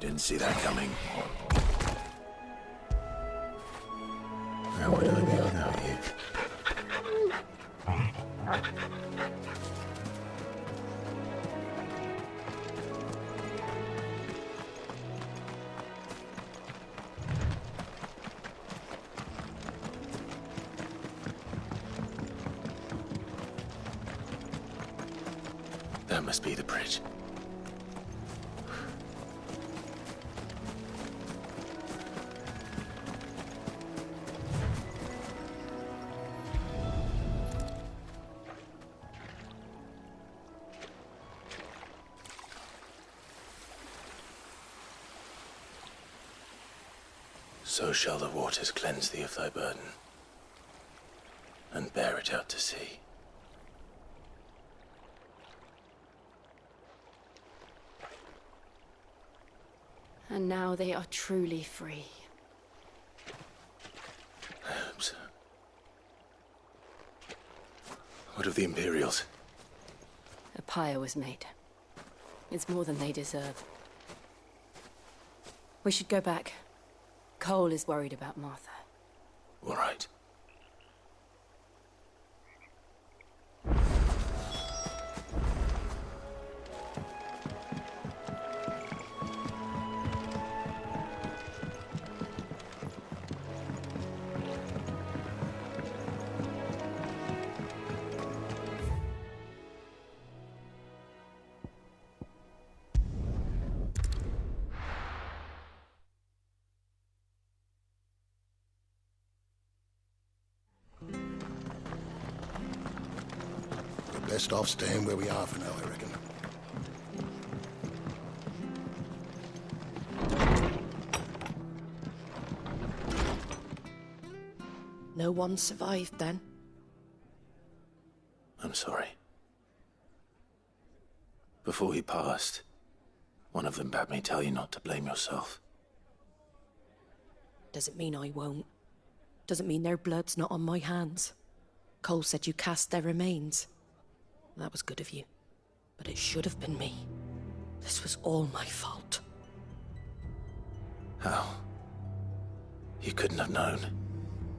Didn't see that coming. How would I be without you? That must be the bridge. So shall the waters cleanse thee of thy burden, and bear it out to sea. And now they are truly free. I hope so. What of the Imperials? A pyre was made. It's more than they deserve. We should go back. Cole is worried about Martha. All right. Best off staying where we are for now, I reckon. No one survived then? I'm sorry. Before he passed, one of them bade me tell you not to blame yourself. Doesn't mean I won't. Doesn't mean their blood's not on my hands. Cole said you cast their remains. That was good of you. But it should have been me. This was all my fault. How? You couldn't have known.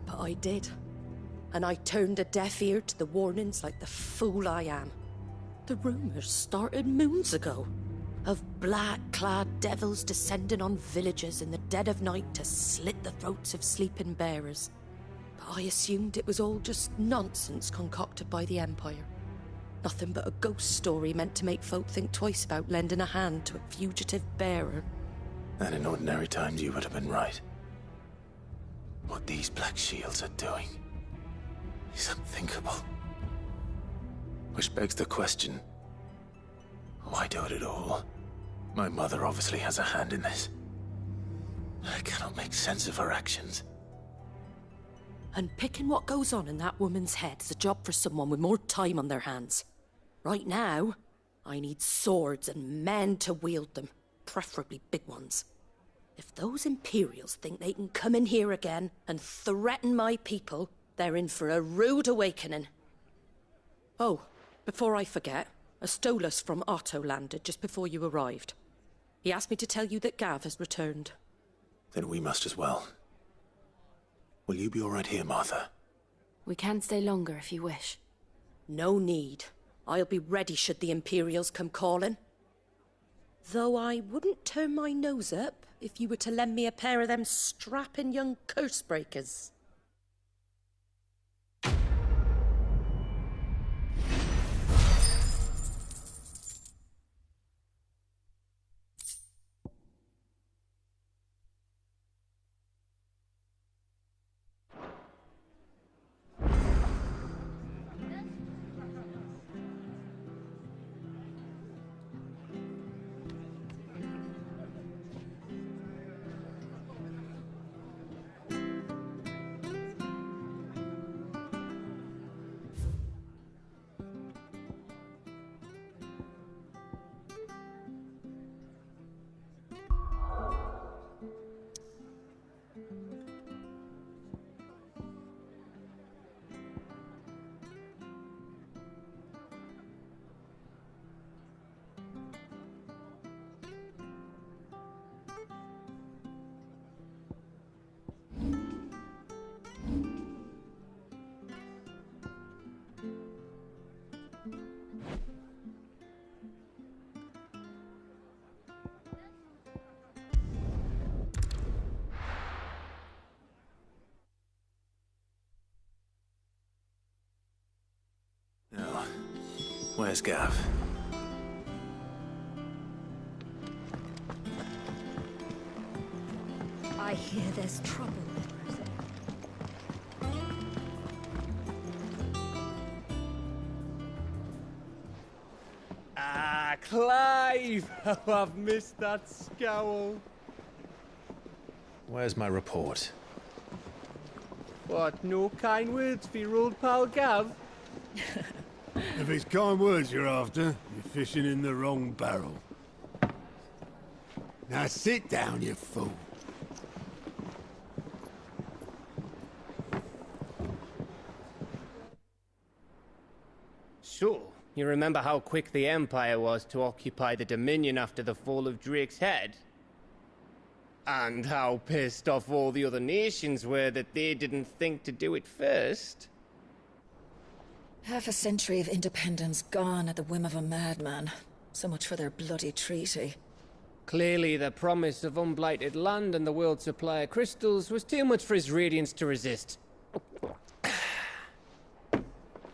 But I did. And I turned a deaf ear to the warnings like the fool I am. The rumors started moons ago. Of black-clad devils descending on villages in the dead of night to slit the throats of sleeping bearers. I assumed it was all just nonsense concocted by the Empire. Nothing but a ghost story meant to make folk think twice about lending a hand to a fugitive bearer. And in ordinary times you would have been right. What these Black Shields are doing is unthinkable. Which begs the question, why do it at all? My mother obviously has a hand in this. I cannot make sense of her actions. And picking what goes on in that woman's head is a job for someone with more time on their hands. Right now, I need swords and men to wield them, preferably big ones. If those Imperials think they can come in here again and threaten my people, they're in for a rude awakening. Oh, before I forget, a Stolas from Otto landed just before you arrived. He asked me to tell you that Gav has returned. Then we must as well. Will you be all right here, Martha? We can stay longer if you wish. No need. I'll be ready should the Imperials come calling. Though I wouldn't turn my nose up if you were to lend me a pair of them strapping young curse breakers. Now, where's Gav? I hear there's trouble. Ah, Clive! Oh, I've missed that scowl. Where's my report? What, no kind words for your old pal Gav? If it's kind words you're after, you're fishing in the wrong barrel. Now sit down, you fool. So, you remember how quick the Empire was to occupy the Dominion after the fall of Drake's head? And how pissed off all the other nations were that they didn't think to do it first? Half a century of independence gone at the whim of a madman. So much for their bloody treaty. Clearly, the promise of unblighted land and the world's supply of crystals was too much for his radiance to resist.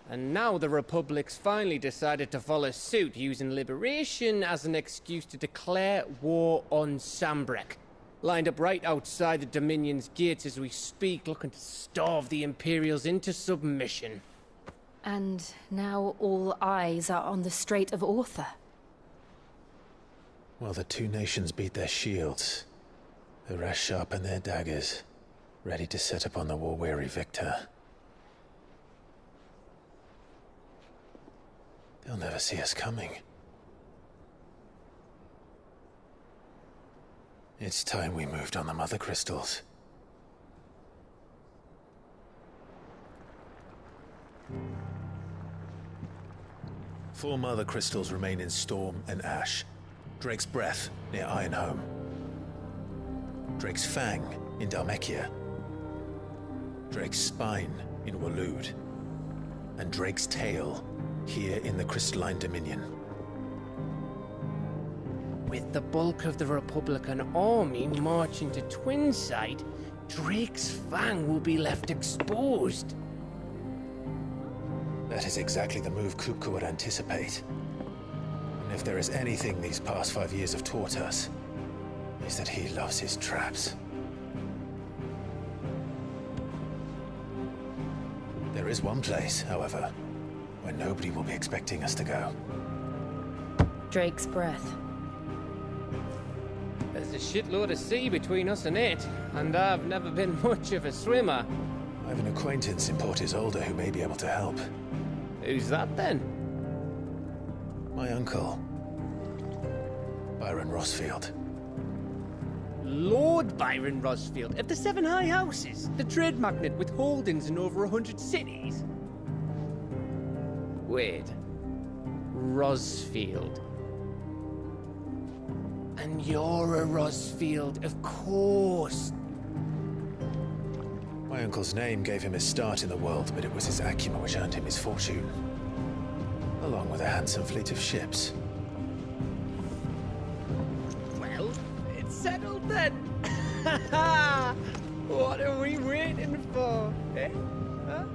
And now the Republic's finally decided to follow suit, using liberation as an excuse to declare war on Sambrek. Lined up right outside the Dominion's gates as we speak, looking to starve the Imperials into submission. And now all eyes are on the Strait of Author. Well, the two nations beat their shields. The rest sharpen their daggers, ready to set upon the war-weary victor. They'll never see us coming. It's time we moved on the Mother Crystals. Four Mother Crystals remain in Storm and Ash. Drake's Breath near Ironhome. Drake's Fang in Dhalmekia. Drake's Spine in Waloed. And Drake's Tail here in the Crystalline Dominion. With the bulk of the Republican army marching to Twinside, Drake's fang will be left exposed. That is exactly the move Kupka would anticipate. And if there is anything these past 5 years have taught us, is that he loves his traps. There is one place, however, where nobody will be expecting us to go. Drake's breath. There's a shitload of sea between us and it, and I've never been much of a swimmer. I have an acquaintance in Port Isolde who may be able to help. Who's that then? My uncle, Byron Rosfield. Lord Byron Rosfield of the Seven High Houses, the trade magnate with holdings in over 100 cities. Wait, Rosfield. And you're a Rosfield, of course. My uncle's name gave him his start in the world, but it was his acumen which earned him his fortune, along with a handsome fleet of ships. Well, it's settled then. What are we waiting for, eh? Huh?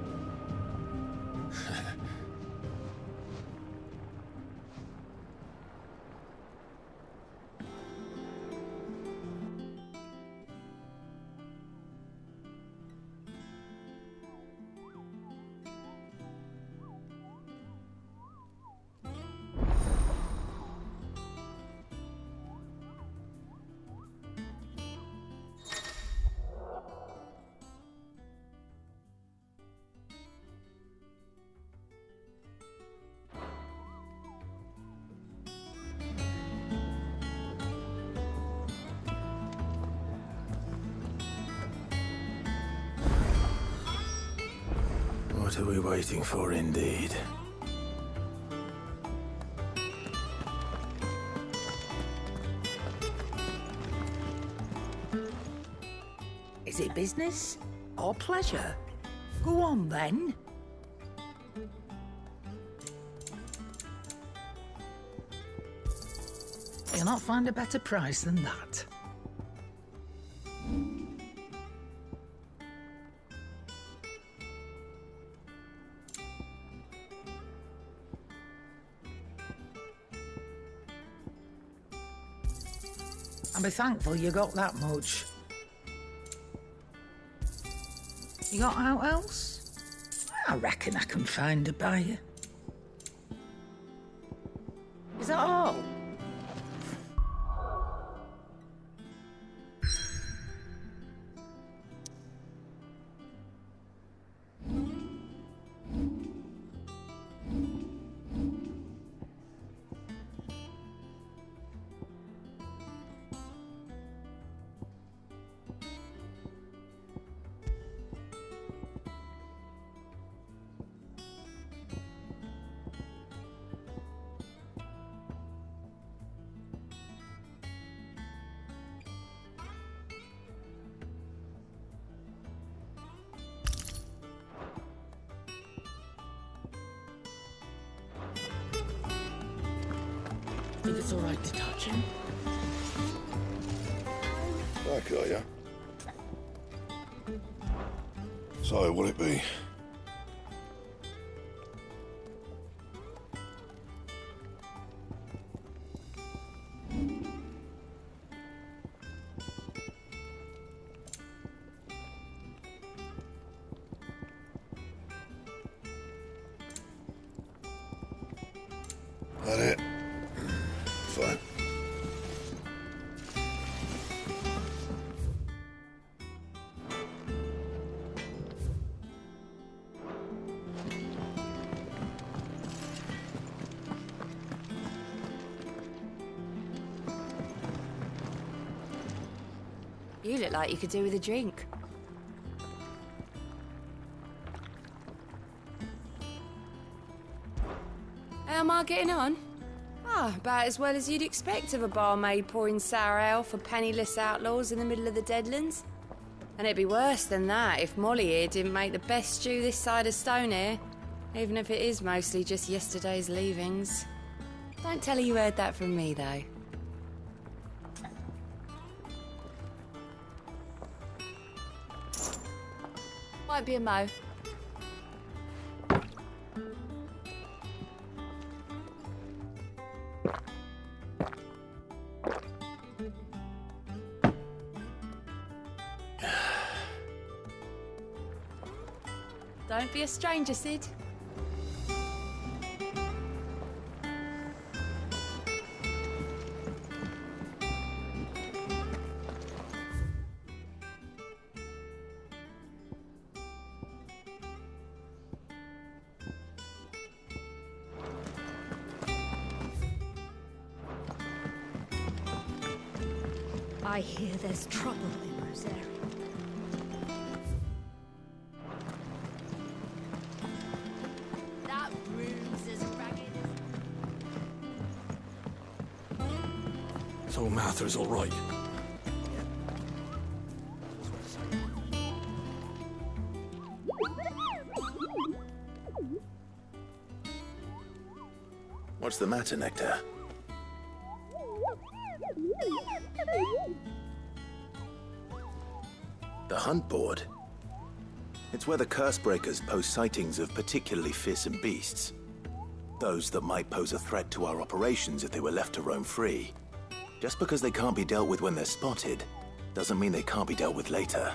What are we waiting for, indeed? Is it business or pleasure? Go on, then. You'll not find a better price than that. And be thankful you got that much. You got out else? I reckon I can find a buyer. Is that all? Think it's all right to touch him? Back, are ya? So, will it be? That it? Fine. You look like you could do with a drink. How am I getting on? About as well as you'd expect of a barmaid pouring sour ale for penniless outlaws in the middle of the Deadlands. And it'd be worse than that if Molly here didn't make the best stew this side of Stonehair, even if it is mostly just yesterday's leavings. Don't tell her you heard that from me, though. Might be a mo. Don't be a stranger, Sid. I hear there's trouble in Rosaria. That room's as ragged as... So Martha's all right. What's the matter, Nectar? The hunt board? It's where the curse breakers post sightings of particularly fearsome beasts. Those that might pose a threat to our operations if they were left to roam free. Just because they can't be dealt with when they're spotted, doesn't mean they can't be dealt with later.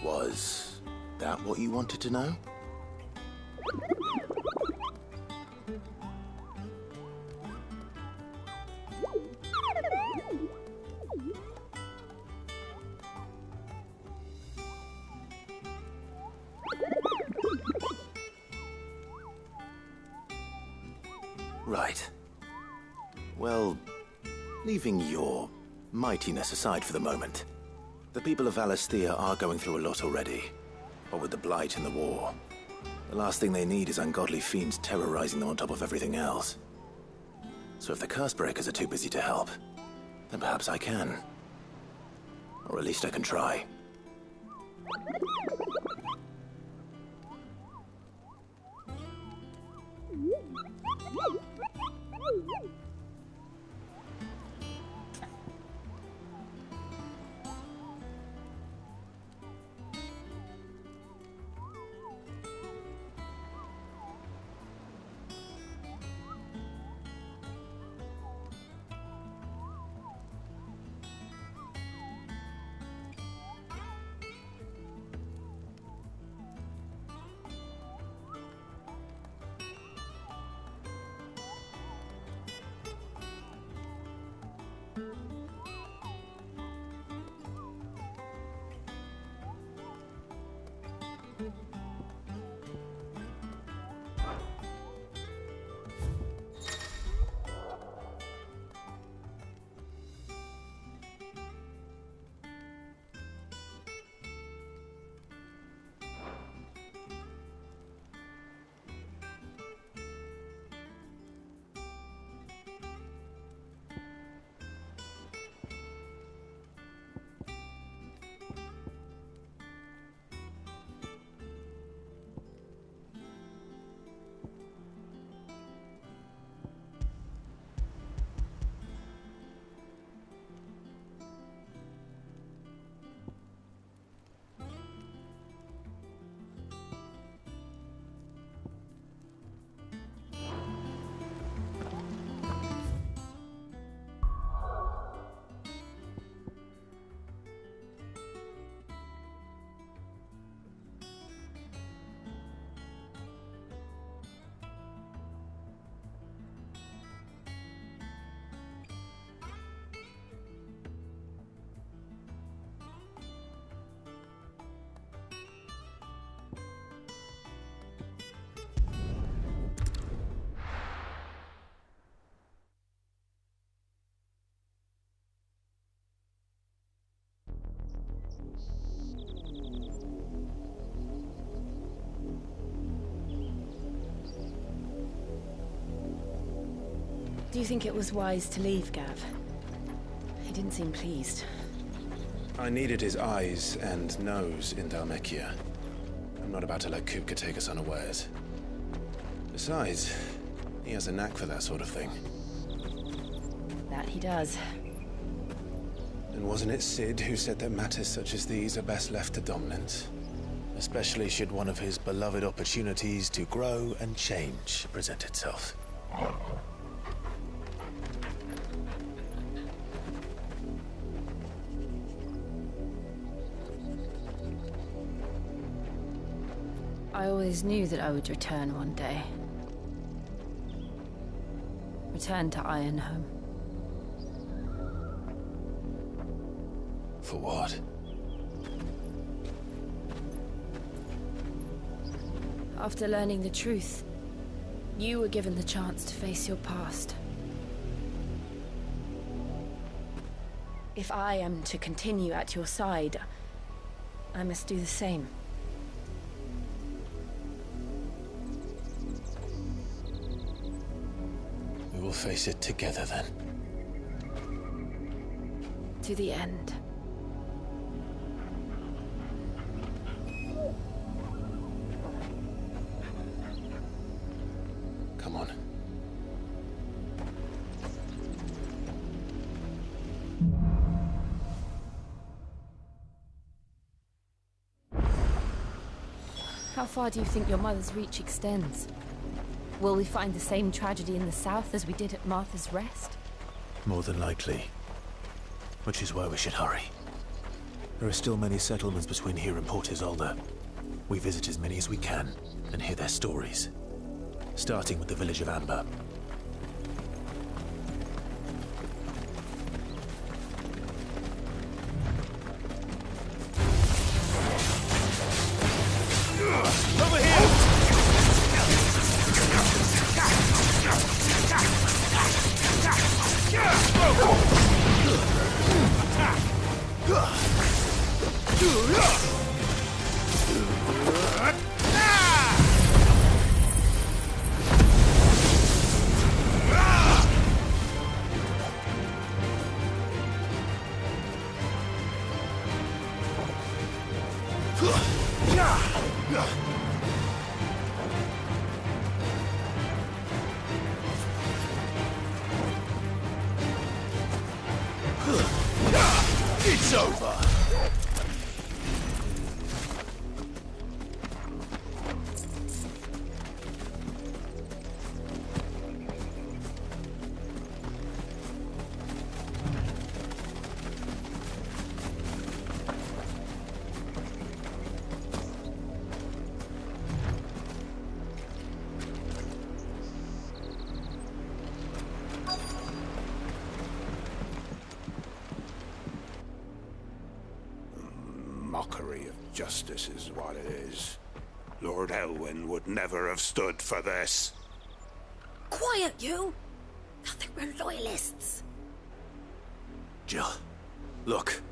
Was that what you wanted to know? Right. Well, leaving your mightiness aside for the moment, the people of Valisthea are going through a lot already. What with the Blight and the war, the last thing they need is ungodly fiends terrorizing them on top of everything else. So if the Cursebreakers are too busy to help, then perhaps I can. Or at least I can try. Do you think it was wise to leave, Gav? He didn't seem pleased. I needed his eyes and nose in Dhalmekia. I'm not about to let Kupka take us unawares. Besides, he has a knack for that sort of thing. That he does. And wasn't it Sid who said that matters such as these are best left to dominance? especially should one of his beloved opportunities to grow and change present itself. I always knew that I would return one day. Return to Ironhome. For what? After learning the truth, you were given the chance to face your past. If I am to continue at your side, I must do the same. We will face it together then. To the end. Come on. How far do you think your mother's reach extends? Will we find the same tragedy in the south as we did at Martha's Rest? More than likely. Which is why we should hurry. There are still many settlements between here and Port Isolde. We visit as many as we can and hear their stories. Starting with the village of Amber. Over here! It's over. Mockery of justice is what it is. Lord Elwyn would never have stood for this. Quiet, you! Thought they were loyalists. Jill, look.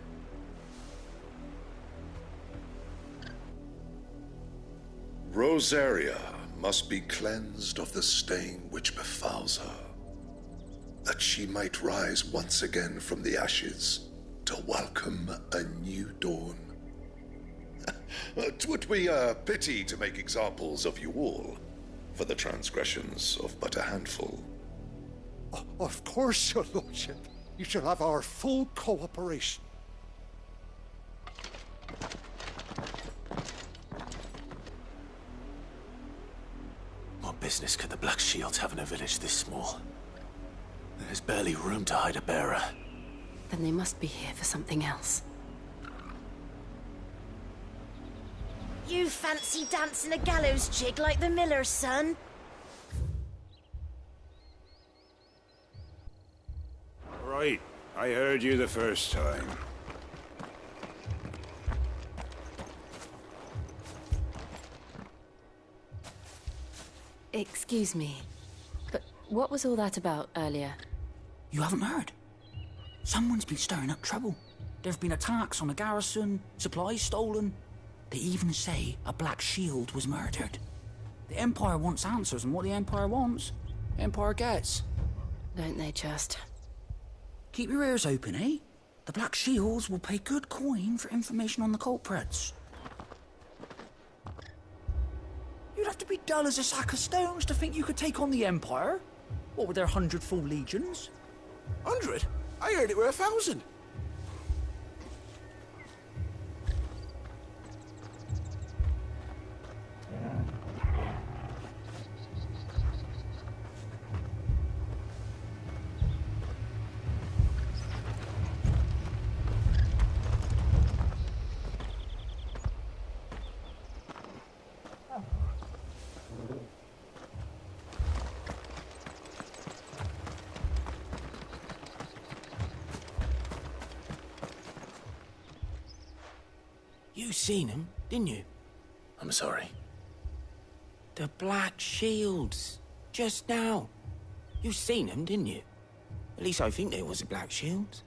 Rosaria must be cleansed of the stain which befouls her, that she might rise once again from the ashes to welcome a new dawn. 'Twould be a pity to make examples of you all, for the transgressions of but a handful. Of course, your lordship. You shall have our full cooperation. What business could the Black Shields have in a village this small? There's barely room to hide a bearer. Then they must be here for something else. You fancy dancing a gallows jig like the miller's son? Right, I heard you the first time. Excuse me, but what was all that about earlier? You haven't heard? Someone's been stirring up trouble. There have been attacks on the garrison, supplies stolen. They even say a Black Shield was murdered. The Empire wants answers, and what the Empire wants, the Empire gets. Don't they just? Keep your ears open, eh? The Black Shields will pay good coin for information on the culprits. You'd have to be dull as a sack of stones to think you could take on the Empire. What with their 100 full legions? 100? I heard it were 1,000. seen them, didn't you? I'm sorry. The Black Shields. Just now. You seen them, didn't you? At least I think they was the Black Shields.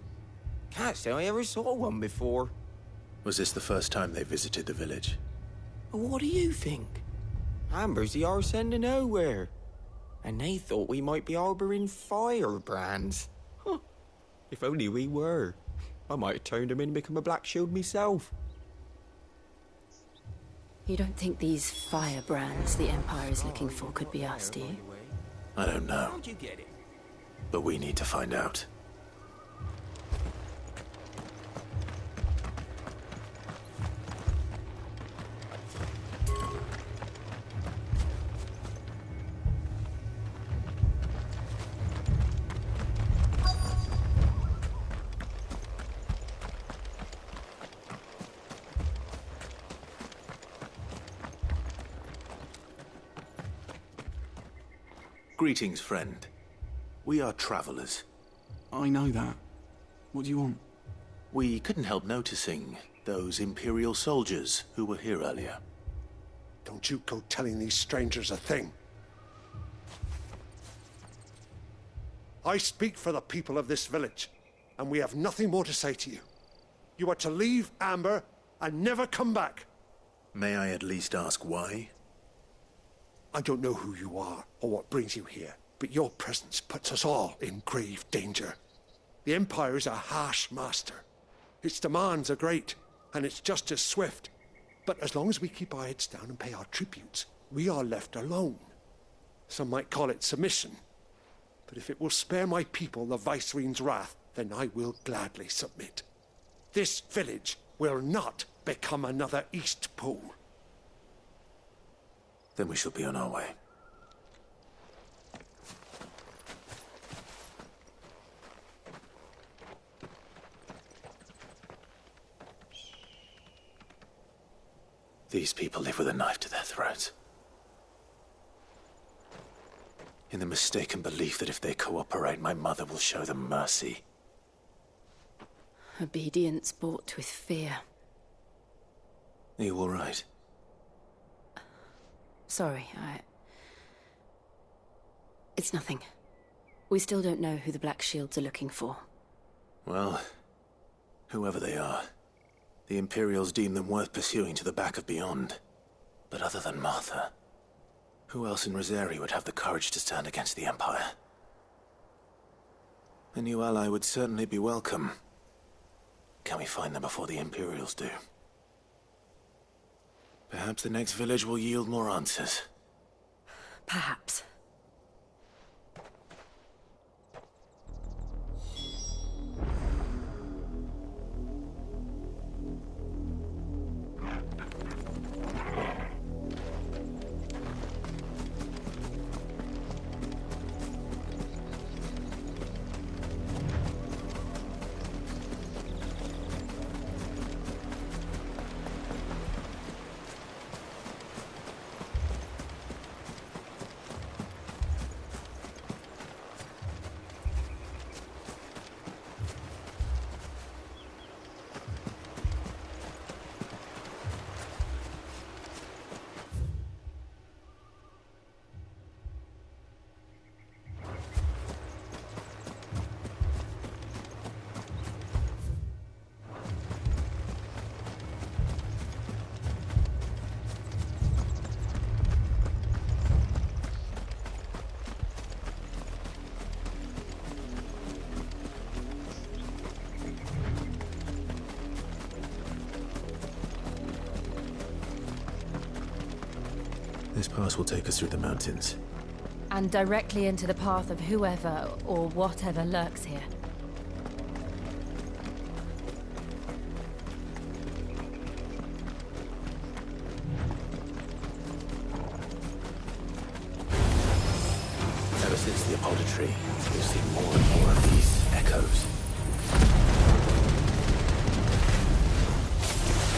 Can't say I ever saw one before. Was this the first time they visited the village? What do you think? Amber's the arse end of nowhere. And they thought we might be harbouring firebrands. Huh. If only we were. I might have turned them in and become a Black Shield myself. You don't think these firebrands the Empire is looking for could be us, do you? I don't know. How'd you get it? But we need to find out. Greetings, friend. We are travelers. I know that. What do you want? We couldn't help noticing those Imperial soldiers who were here earlier. Don't you go telling these strangers a thing. I speak for the people of this village, and we have nothing more to say to you. You are to leave Amber and never come back. May I at least ask why? I don't know who you are or what brings you here, but your presence puts us all in grave danger. The Empire is a harsh master. Its demands are great, and its justice swift. But as long as we keep our heads down and pay our tributes, we are left alone. Some might call it submission. But if it will spare my people the Viceroy's wrath, then I will gladly submit. This village will not become another East Pool. Then we shall be on our way. These people live with a knife to their throats. In the mistaken belief that if they cooperate, my mother will show them mercy. Obedience bought with fear. Are you all right? Sorry, It's nothing. We still don't know who the Black Shields are looking for. Well, whoever they are, the Imperials deem them worth pursuing to the back of beyond. But other than Martha, who else in Rosaria would have the courage to stand against the Empire? A new ally would certainly be welcome. Can we find them before the Imperials do? Perhaps the next village will yield more answers. Perhaps. This pass will take us through the mountains. And directly into the path of whoever or whatever lurks here. Ever since the Apollo tree, we've seen more and more of these echoes.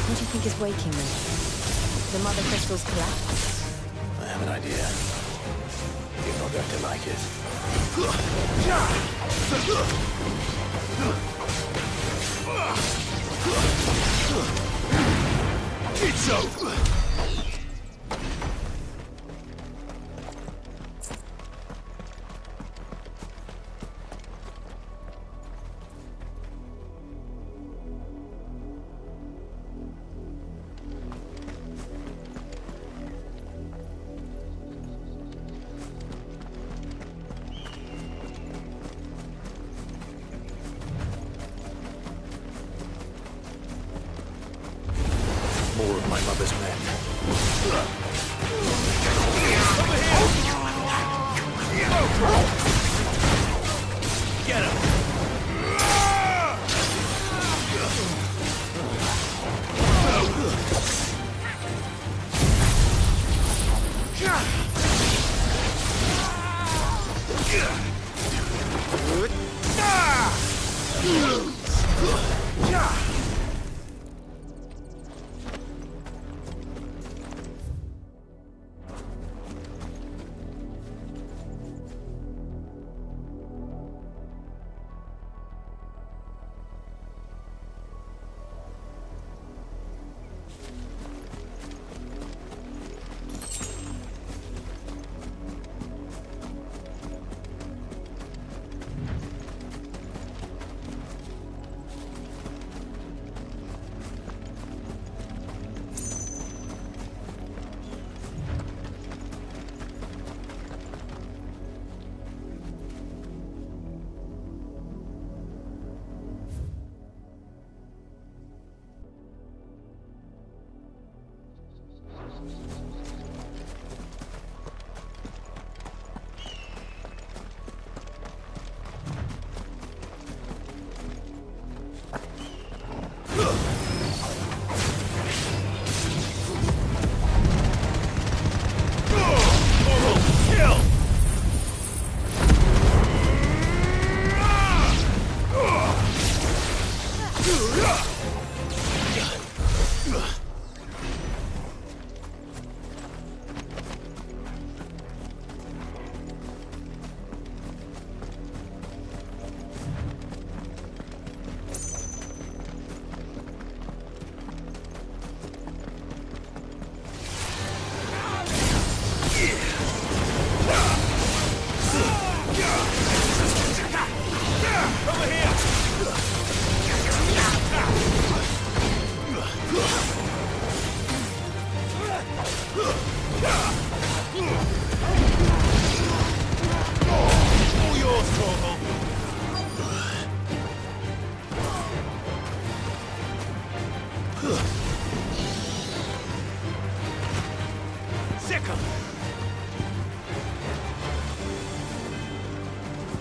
What do you think is waking them? The mother crystal's collapse? I have an idea. You're not going to like it. It's over! More of my mother's men. Get him!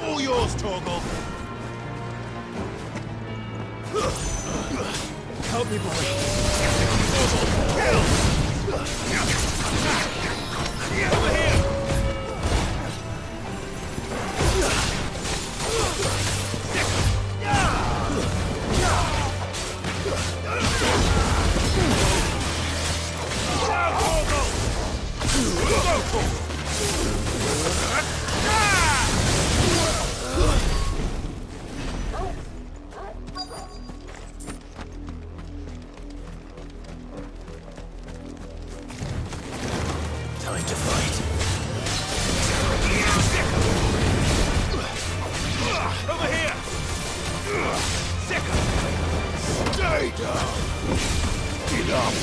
All yours, Torgal. Help me, boy. Over here! Time to fight. Over here! Stay down! Enough!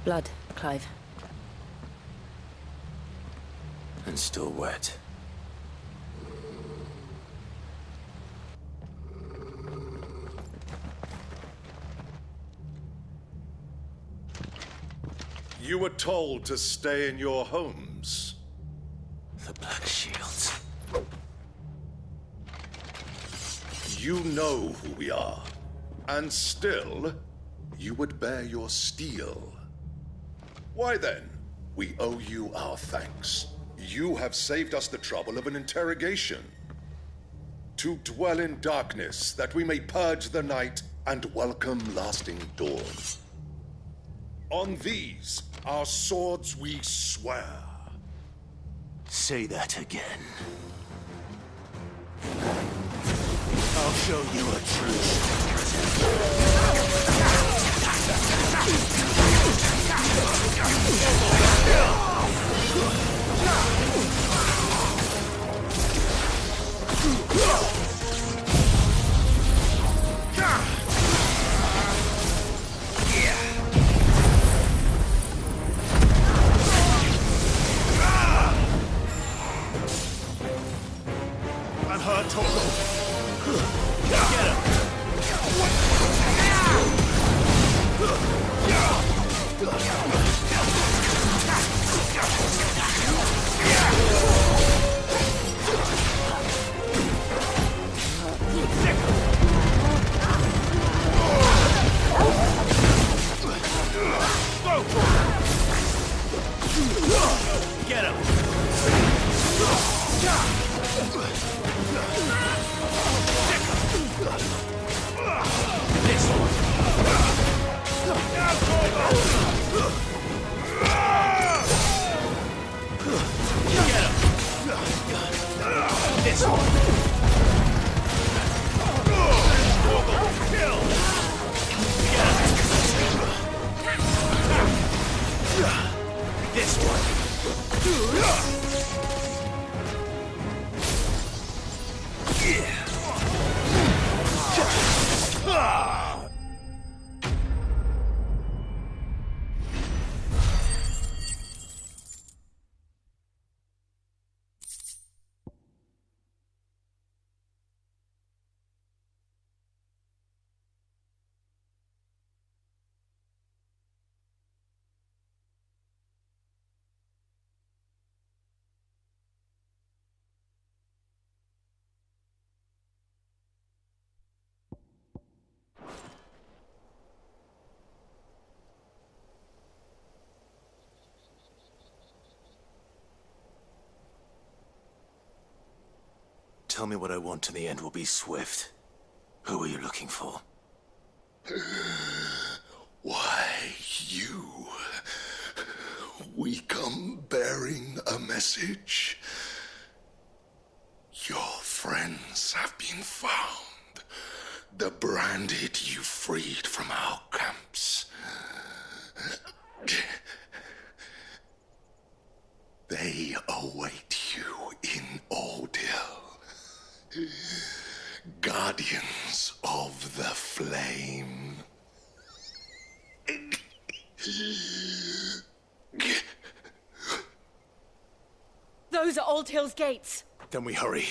Blood, Clive. And still wet. You were told to stay in your homes. The Black Shields. You know who we are. And still, you would bear your steel. Why then, we owe you our thanks. You have saved us the trouble of an interrogation. To dwell in darkness, that we may purge the night and welcome lasting dawn. On these, our swords we swear. Say that again. I'll show you a I'm hurt, Torne. Get him! Get him! This one. Get him. This one. Kill. Get him. This one. Tell me what I want and the end will be swift. Who are you looking for? Why, you. We come bearing a message. Your friends have been found. The branded you freed from our camps. They await you in Ordeal. Guardians of the Flame. Those are Old Hill's gates. Then we hurry.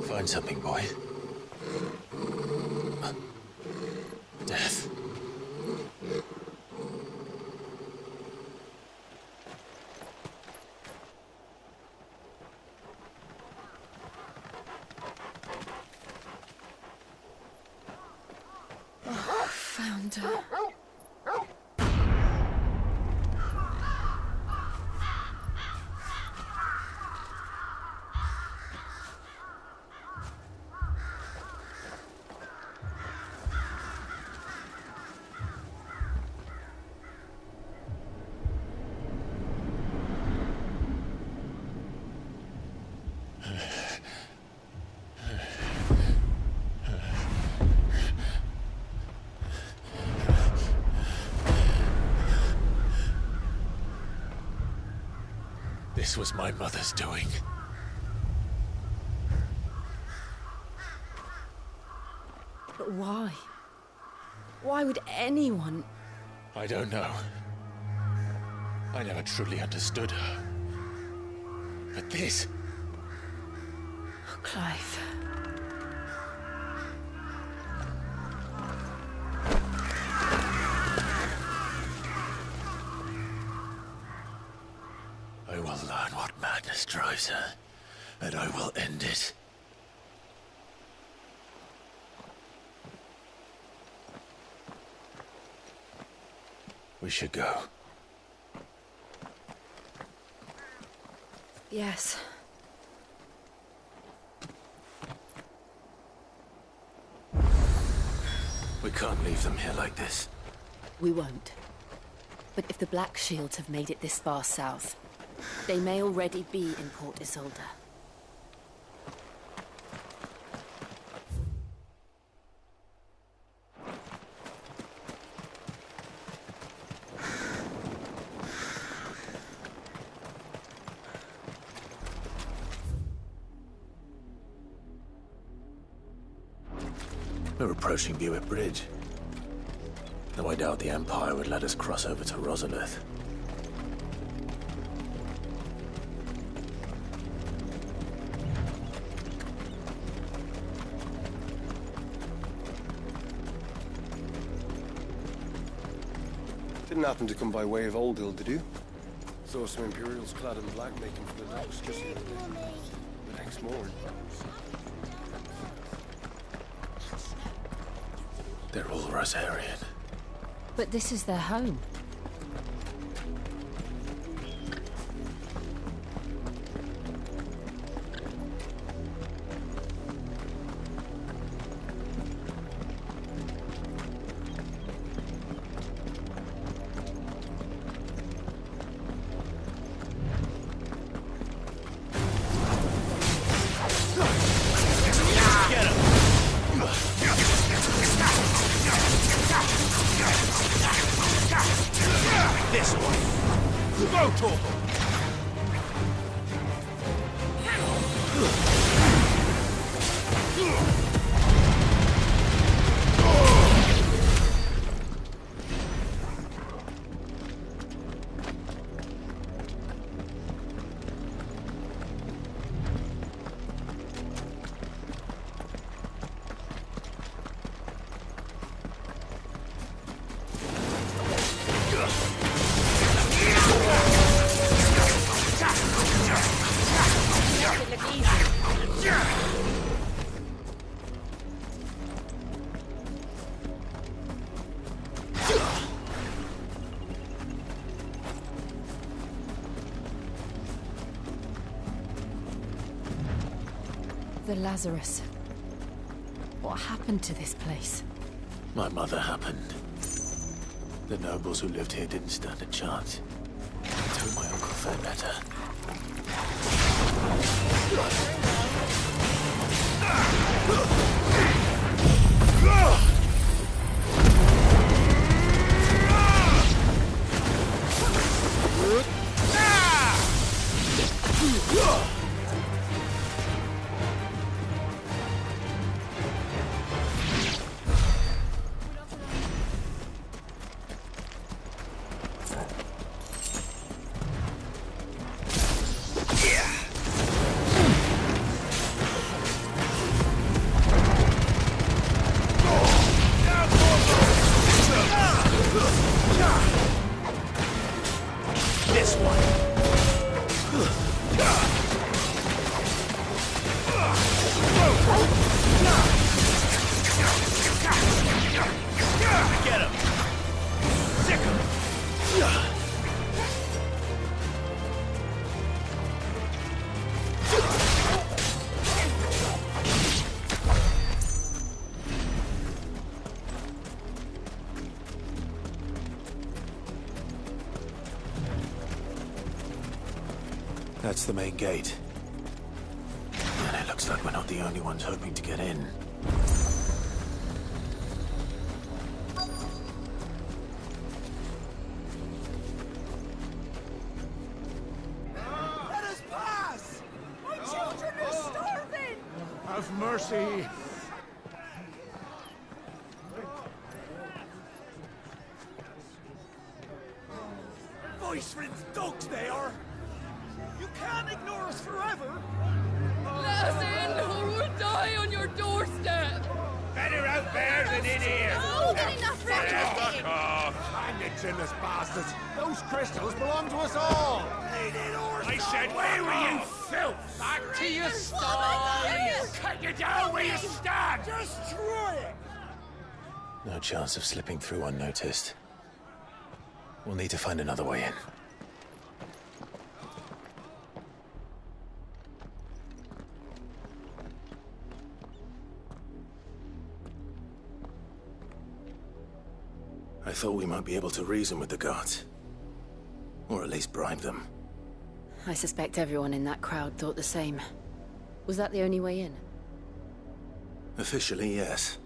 Find something, boy. Death. Oh, found her. This was my mother's doing. But why? Why would anyone... I don't know. I never truly understood her. But this... Oh, Clive. I will learn what madness drives her, and I will end it. We should go. Yes. We can't leave them here like this. We won't. But if the Black Shields have made it this far south, they may already be in Port Isolde. We're approaching Buick Bridge. Though I doubt the Empire would let us cross over to Rosalith. Didn't happen to come by way of Old Hill, did you? Saw some Imperials clad in black making for the docks just the other day. The next morning. They're all Rosarian. But this is their home. This one! Go, Torval! The Lazarus. What happened to this place? My mother happened. The nobles who lived here didn't stand a chance. Until my uncle felt better. That's the main gate. And it looks like we're not the only ones hoping to get in. mercy! Viceland's dogs they are! You can't ignore us forever! Let us in, or we'll die on your doorstep! Better out there than in here! Oh, good enough for everything! Fuck off! Hang the chinless bastards! Those crystals belong to us all! I said, where were you, filth? Back to your sties! Cut you down where you stand! Destroy it! No chance of slipping through unnoticed. We'll need to find another way in. I thought we might be able to reason with the guards. Or at least bribe them. I suspect everyone in that crowd thought the same. Was that the only way in? Officially, yes.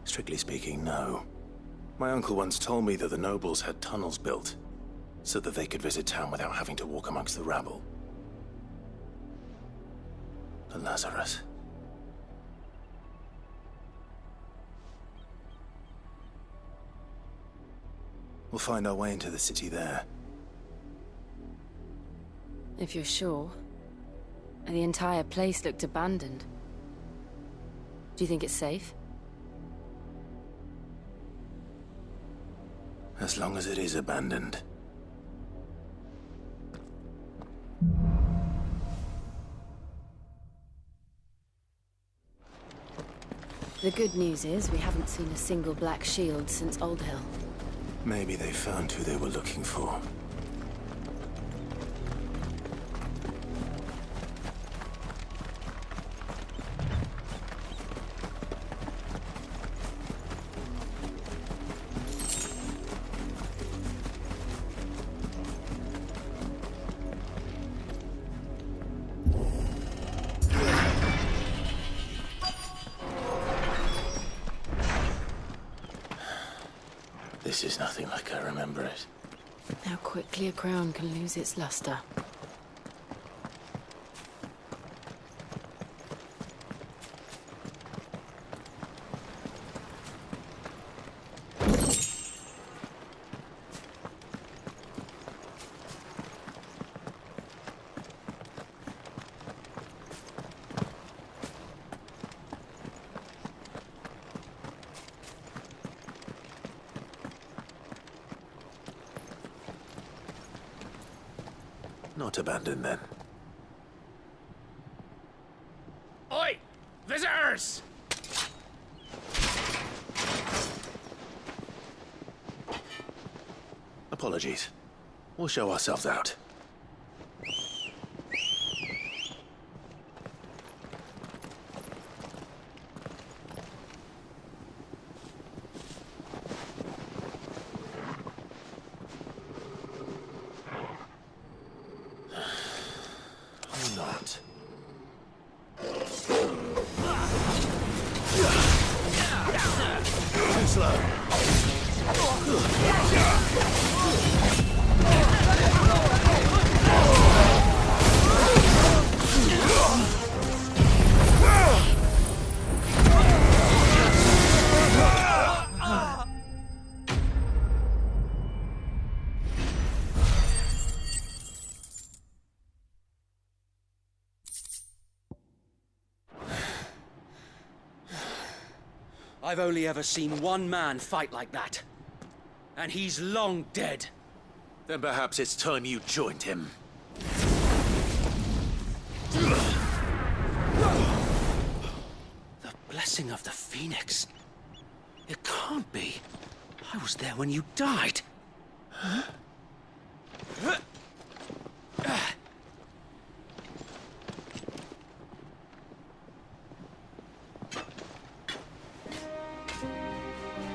Strictly speaking, no. My uncle once told me that the nobles had tunnels built, so that they could visit town without having to walk amongst the rabble. The Lazarus. We'll find our way into the city there. If you're sure. The entire place looked abandoned. Do you think it's safe? As long as it is abandoned. The good news is we haven't seen a single black shield since Old Hill. Maybe they found who they were looking for. This is nothing like I remember it. How quickly a crown can lose its luster. Not abandoned, then. Oi! Visitors! Apologies. We'll show ourselves out. Not. Too slow. I've only ever seen one man fight like that. And he's long dead. Then perhaps it's time you joined him. The blessing of the Phoenix. It can't be. I was there when you died. Huh?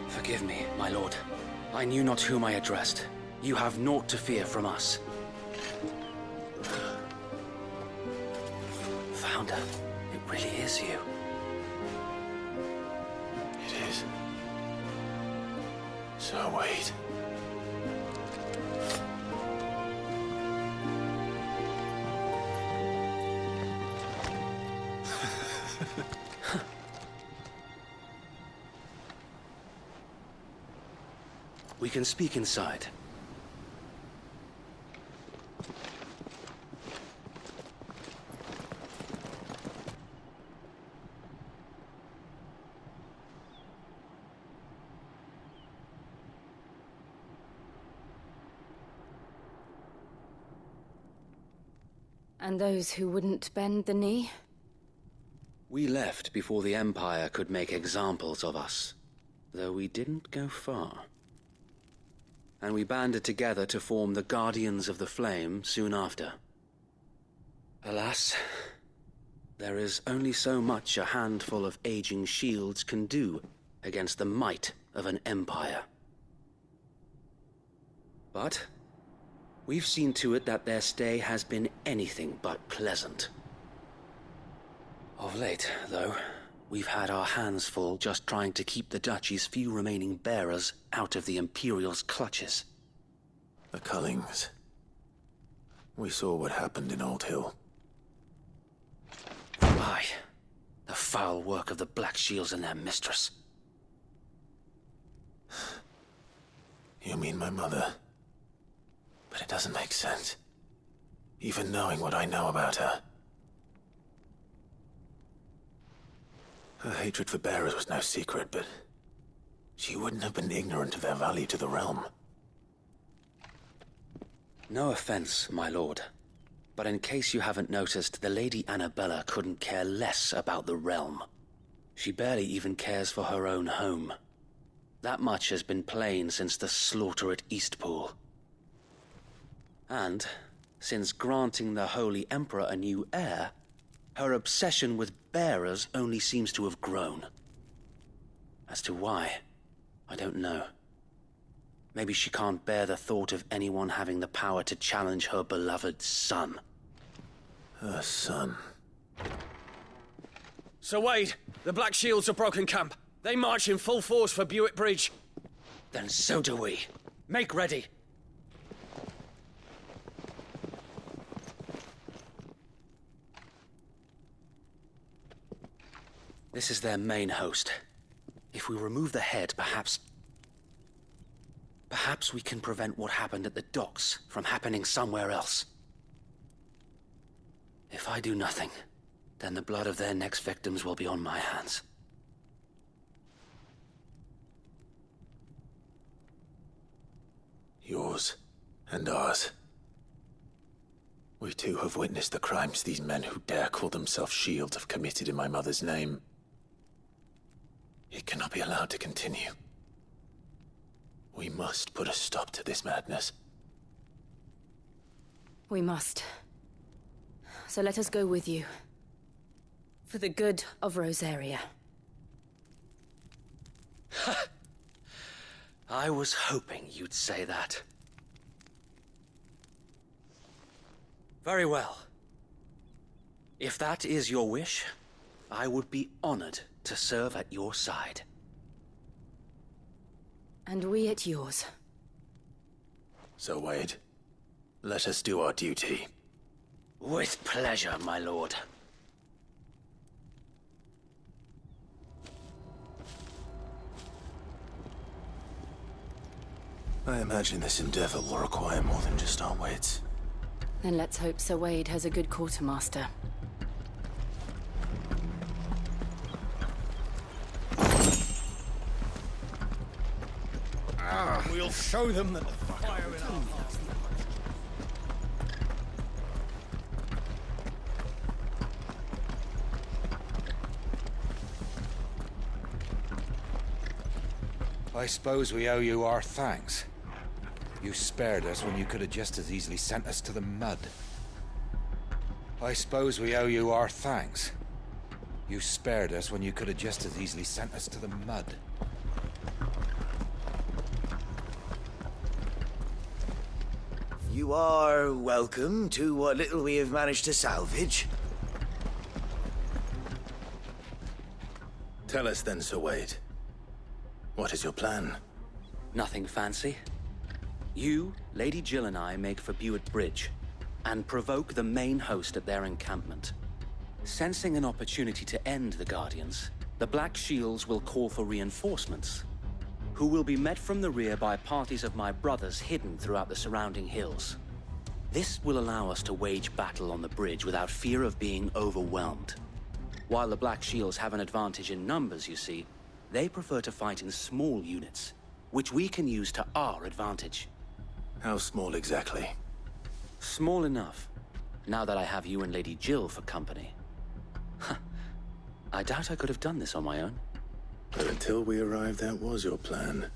Forgive me, my lord. I knew not whom I addressed. You have naught to fear from us. Founder, it really is you. It is. So wait. We can speak inside. And those who wouldn't bend the knee? We left before the Empire could make examples of us, though we didn't go far. And we banded together to form the Guardians of the Flame soon after. Alas, there is only so much a handful of aging shields can do against the might of an empire. But we've seen to it that their stay has been anything but pleasant. Of late, though, we've had our hands full just trying to keep the Duchy's few remaining bearers out of the Imperial's clutches. The Cullings. We saw what happened in Old Hill. Aye, the foul work of the Black Shields and their mistress. You mean my mother? But it doesn't make sense. Even knowing what I know about her. Her hatred for bearers was no secret, but she wouldn't have been ignorant of their value to the realm. No offense, my lord, but in case you haven't noticed, the Lady Annabella couldn't care less about the realm. She barely even cares for her own home. That much has been plain since the slaughter at Eastpool. And, since granting the Holy Emperor a new heir, her obsession with bearers only seems to have grown. As to why, I don't know. Maybe she can't bear the thought of anyone having the power to challenge her beloved son. Her son. Sir Wade, the Black Shields have broken camp. They march in full force for Buick Bridge. Then so do we. Make ready. This is their main host. If we remove the head, perhaps we can prevent what happened at the docks from happening somewhere else. If I do nothing, then the blood of their next victims will be on my hands. Yours and ours. We too have witnessed the crimes these men who dare call themselves shields have committed in my mother's name. It cannot be allowed to continue. We must put a stop to this madness. We must. So let us go with you. For the good of Rosaria. I was hoping you'd say that. Very well. If that is your wish, I would be honored to serve at your side. And we at yours. So, Wade, let us do our duty. With pleasure, my lord. I imagine this endeavor will require more than just our wits. Then let's hope Sir Wade has a good quartermaster. We'll show them that the fire in our hearts. I suppose we owe you our thanks. You spared us when you could have just as easily sent us to the mud. I suppose we owe you our thanks. You spared us when you could have just as easily sent us to the mud. You are welcome to what little we have managed to salvage. Tell us then, Sir Wade. What is your plan? Nothing fancy. You, Lady Jill and I make for Buick Bridge, and provoke the main host at their encampment. Sensing an opportunity to end the Guardians, the Black Shields will call for reinforcements. who will be met from the rear by parties of my brothers hidden throughout the surrounding hills. This will allow us to wage battle on the bridge without fear of being overwhelmed. While the Black Shields have an advantage in numbers, you see, they prefer to fight in small units, which we can use to our advantage. How small exactly? Small enough, now that I have you and Lady Jill for company. I doubt I could have done this on my own. But until we arrived, that was your plan.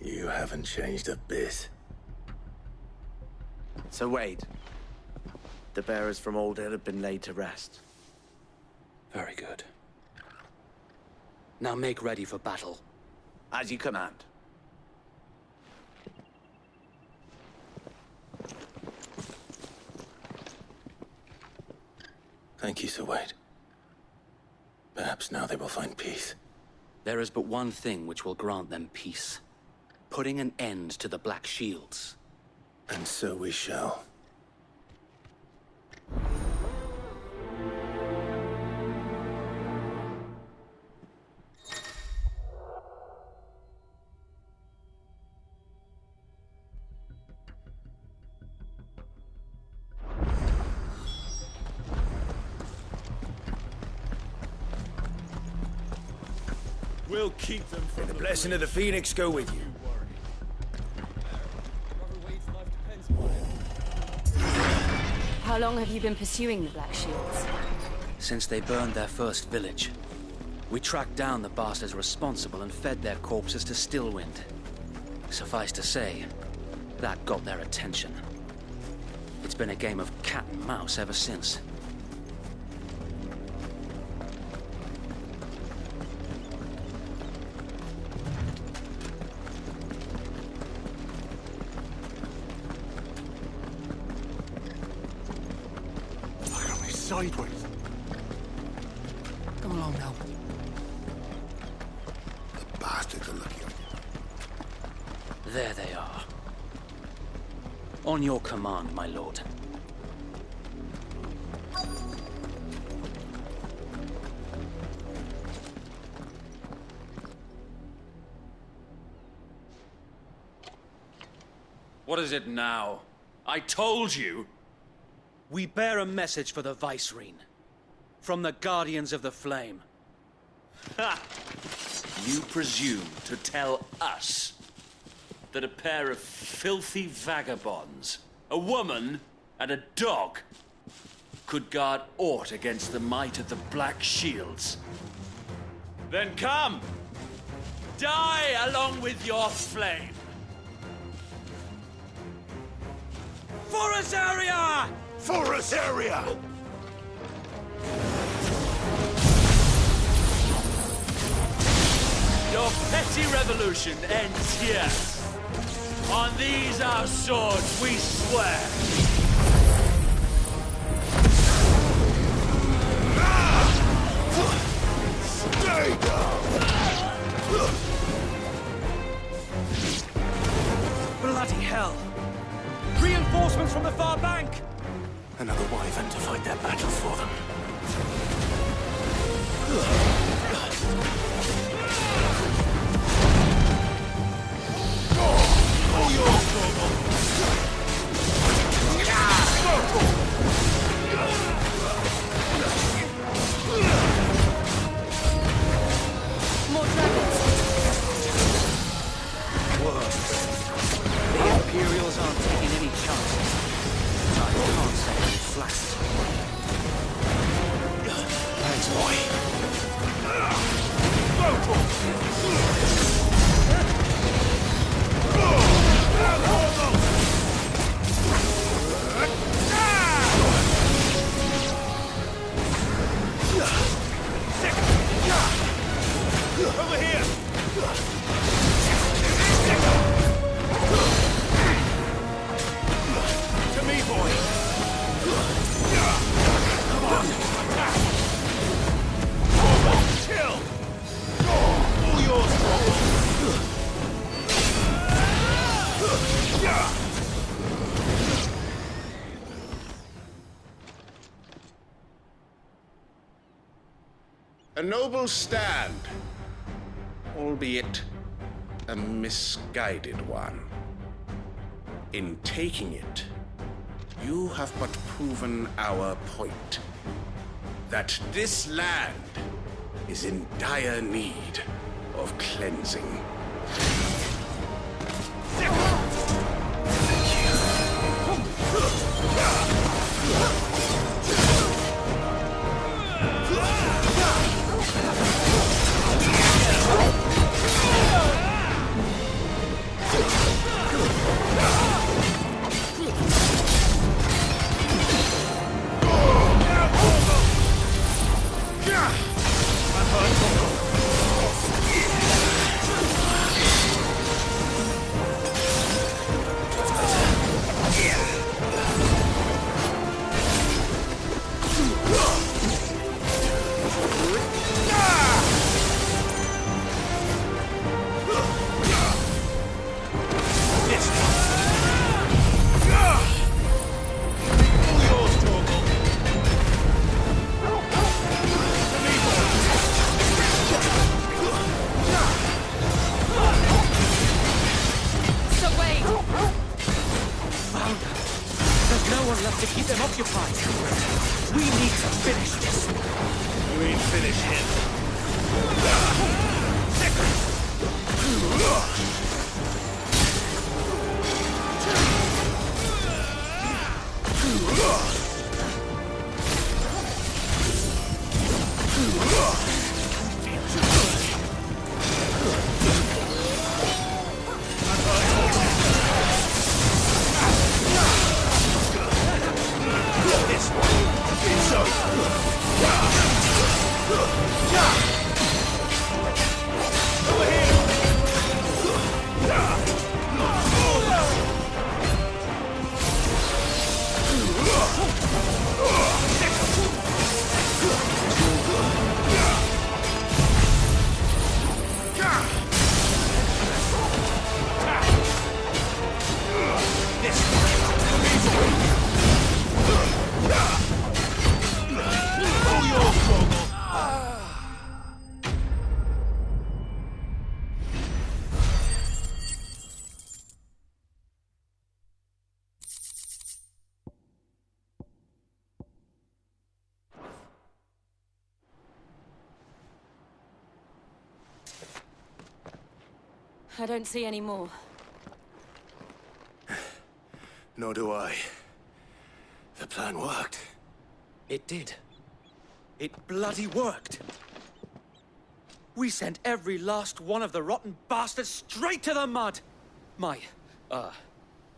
You haven't changed a bit. So Wade, the bearers from Old Hill have been laid to rest. Very good. Now make ready for battle. As you command. Thank you, Sir Wade. Perhaps now they will find peace. There is but one thing which will grant them peace. Putting an end to the Black Shields. And so we shall. We'll keep them from the blessing of the Phoenix go with you. How long have you been pursuing the Black Shields? Since they burned their first village. We tracked down the bastards responsible and fed their corpses to Stillwind. Suffice to say, that got their attention. It's been a game of cat and mouse ever since. Sideways. Come along now. The bastards are looking. There they are. On your command, my lord. What is it now? I told you! We bear a message for the Vicereine. From the Guardians of the Flame. Ha! You presume to tell us that a pair of filthy vagabonds, a woman and a dog, could guard aught against the might of the Black Shields? Then come! Die along with your flame! For Rosaria! For Rosaria! Your petty revolution ends here. On these our swords we swear. Stay down! Bloody hell! Reinforcements from the far bank! Another wyvern to fight their battle for them. All yours, More dragons! The Imperials aren't taking any chances. I can't say I'm flattered. Thanks, boy. Over here! To me, boy! Come on! Attack! Chill! All yours, A noble stand, albeit a misguided one. In taking it, you have but proven our point. That this land is in dire need of cleansing. I don't see any more. Nor do I. The plan worked. It did. It bloody worked. We sent every last one of the rotten bastards straight to the mud! My,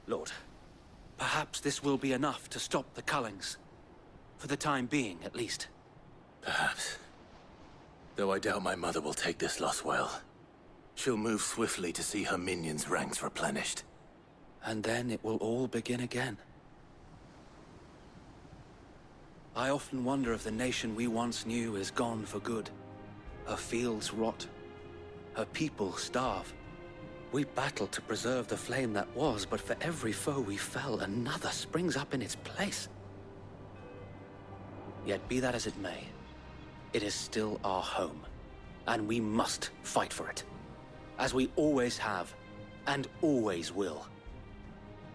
Lord, perhaps this will be enough to stop the Cullings. For the time being, at least. Perhaps. Though I doubt my mother will take this loss well. She'll move swiftly to see her minions' ranks replenished. And then it will all begin again. I often wonder if the nation we once knew is gone for good. Her fields rot. Her people starve. We battled to preserve the flame that was, but for every foe we fell, another springs up in its place. Yet be that as it may, it is still our home, and we must fight for it. As we always have, and always will.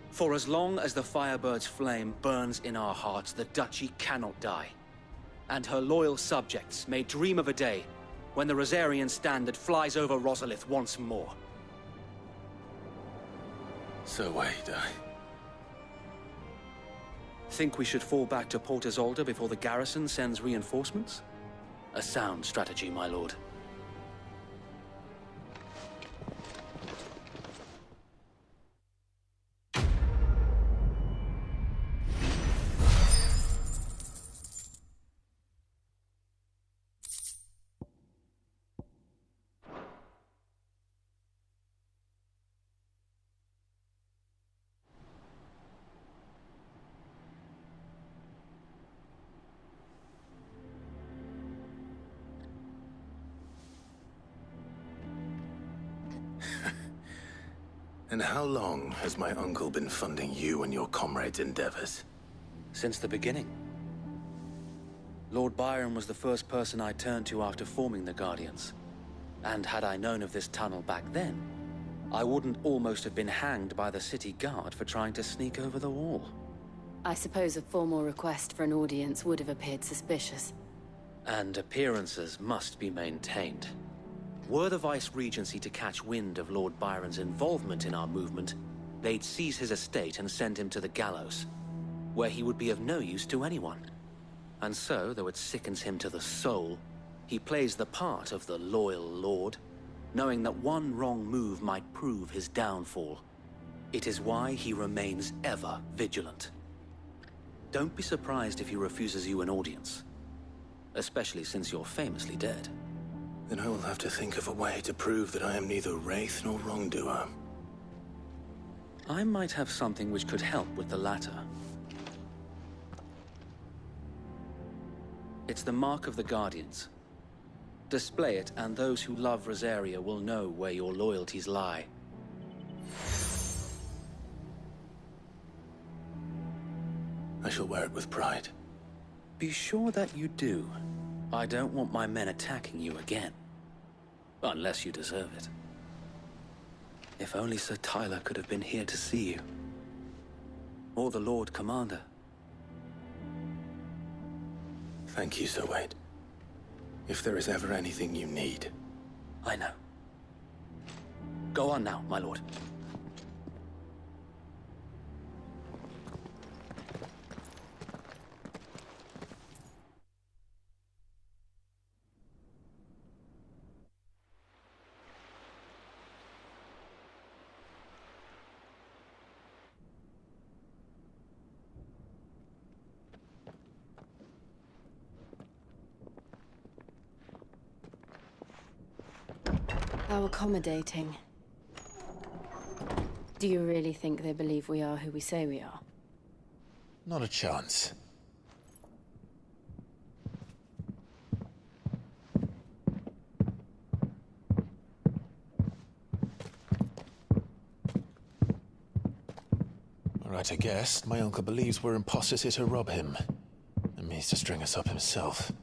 For as long as the Firebird's flame burns in our hearts, the Duchy cannot die. And her loyal subjects may dream of a day when the Rosarian standard flies over Rosalith once more. So wait, Think we should fall back to Port Isolde before the garrison sends reinforcements? A sound strategy, my lord. And how long has my uncle been funding you and your comrades' endeavors? Since the beginning. Lord Byron was the first person I turned to after forming the Guardians. And had I known of this tunnel back then, I wouldn't almost have been hanged by the city guard for trying to sneak over the wall. I suppose a formal request for an audience would have appeared suspicious. And appearances must be maintained. Were the Vice-Regency to catch wind of Lord Byron's involvement in our movement, they'd seize his estate and send him to the gallows, where he would be of no use to anyone. And so, though it sickens him to the soul, he plays the part of the loyal lord, knowing that one wrong move might prove his downfall. It is why he remains ever vigilant. Don't be surprised if he refuses you an audience, especially since you're famously dead. Then I will have to think of a way to prove that I am neither wraith nor wrongdoer. I might have something which could help with the latter. It's the mark of the Guardians. Display it, and those who love Rosaria will know where your loyalties lie. I shall wear it with pride. Be sure that you do. I don't want my men attacking you again. Unless you deserve it. If only Sir Tyler could have been here to see you. Or the Lord Commander. Thank you, Sir Wade. If there is ever anything you need. I know. Go on now, my lord. How accommodating. Do you really think they believe we are who we say we are? Not a chance. Right, I guess. My uncle believes we're imposters here to rob him. And means to string us up himself.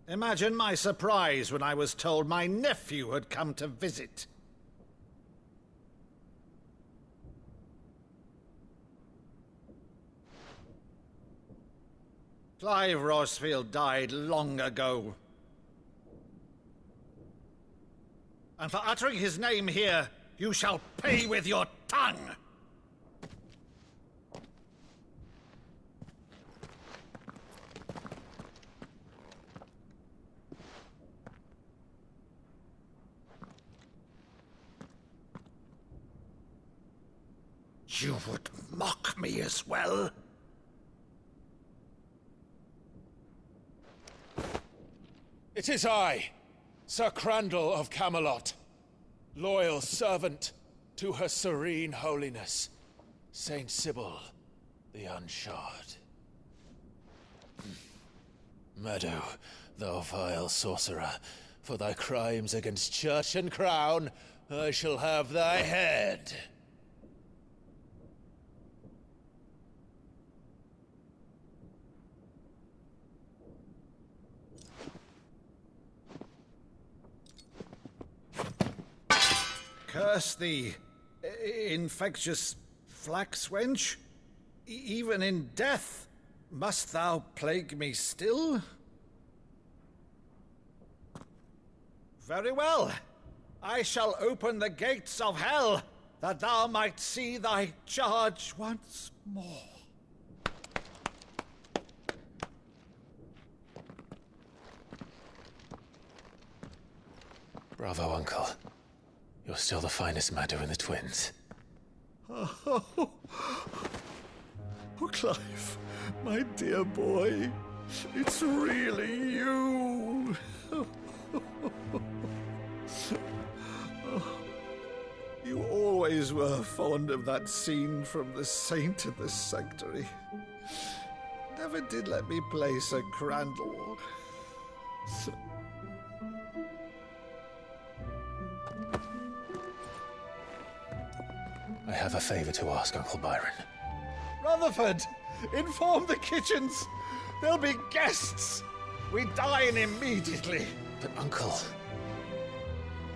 Imagine my surprise when I was told my nephew had come to visit. Clive Rosfield died long ago. And for uttering his name here, you shall pay with your tongue! You would mock me as well? It is I, Sir Crandall of Camelot, loyal servant to Her Serene Holiness, Saint Sybil the Unshod. Meadow, thou vile sorcerer, for thy crimes against church and crown, I shall have thy head. Curse thee, infectious flax wench. Even in death, must thou plague me still? Very well. I shall open the gates of hell, that thou might see thy charge once more. Bravo, Uncle. You're still the finest Meadow in the twins. Oh, Clive, my dear boy, it's really you. You always were fond of that scene from The Saint of the Sanctuary. never did let me play Sir Crandall. I have a favor to ask, Uncle Byron. Rutherford, inform the kitchens. There'll be guests. We dine immediately. But, Uncle...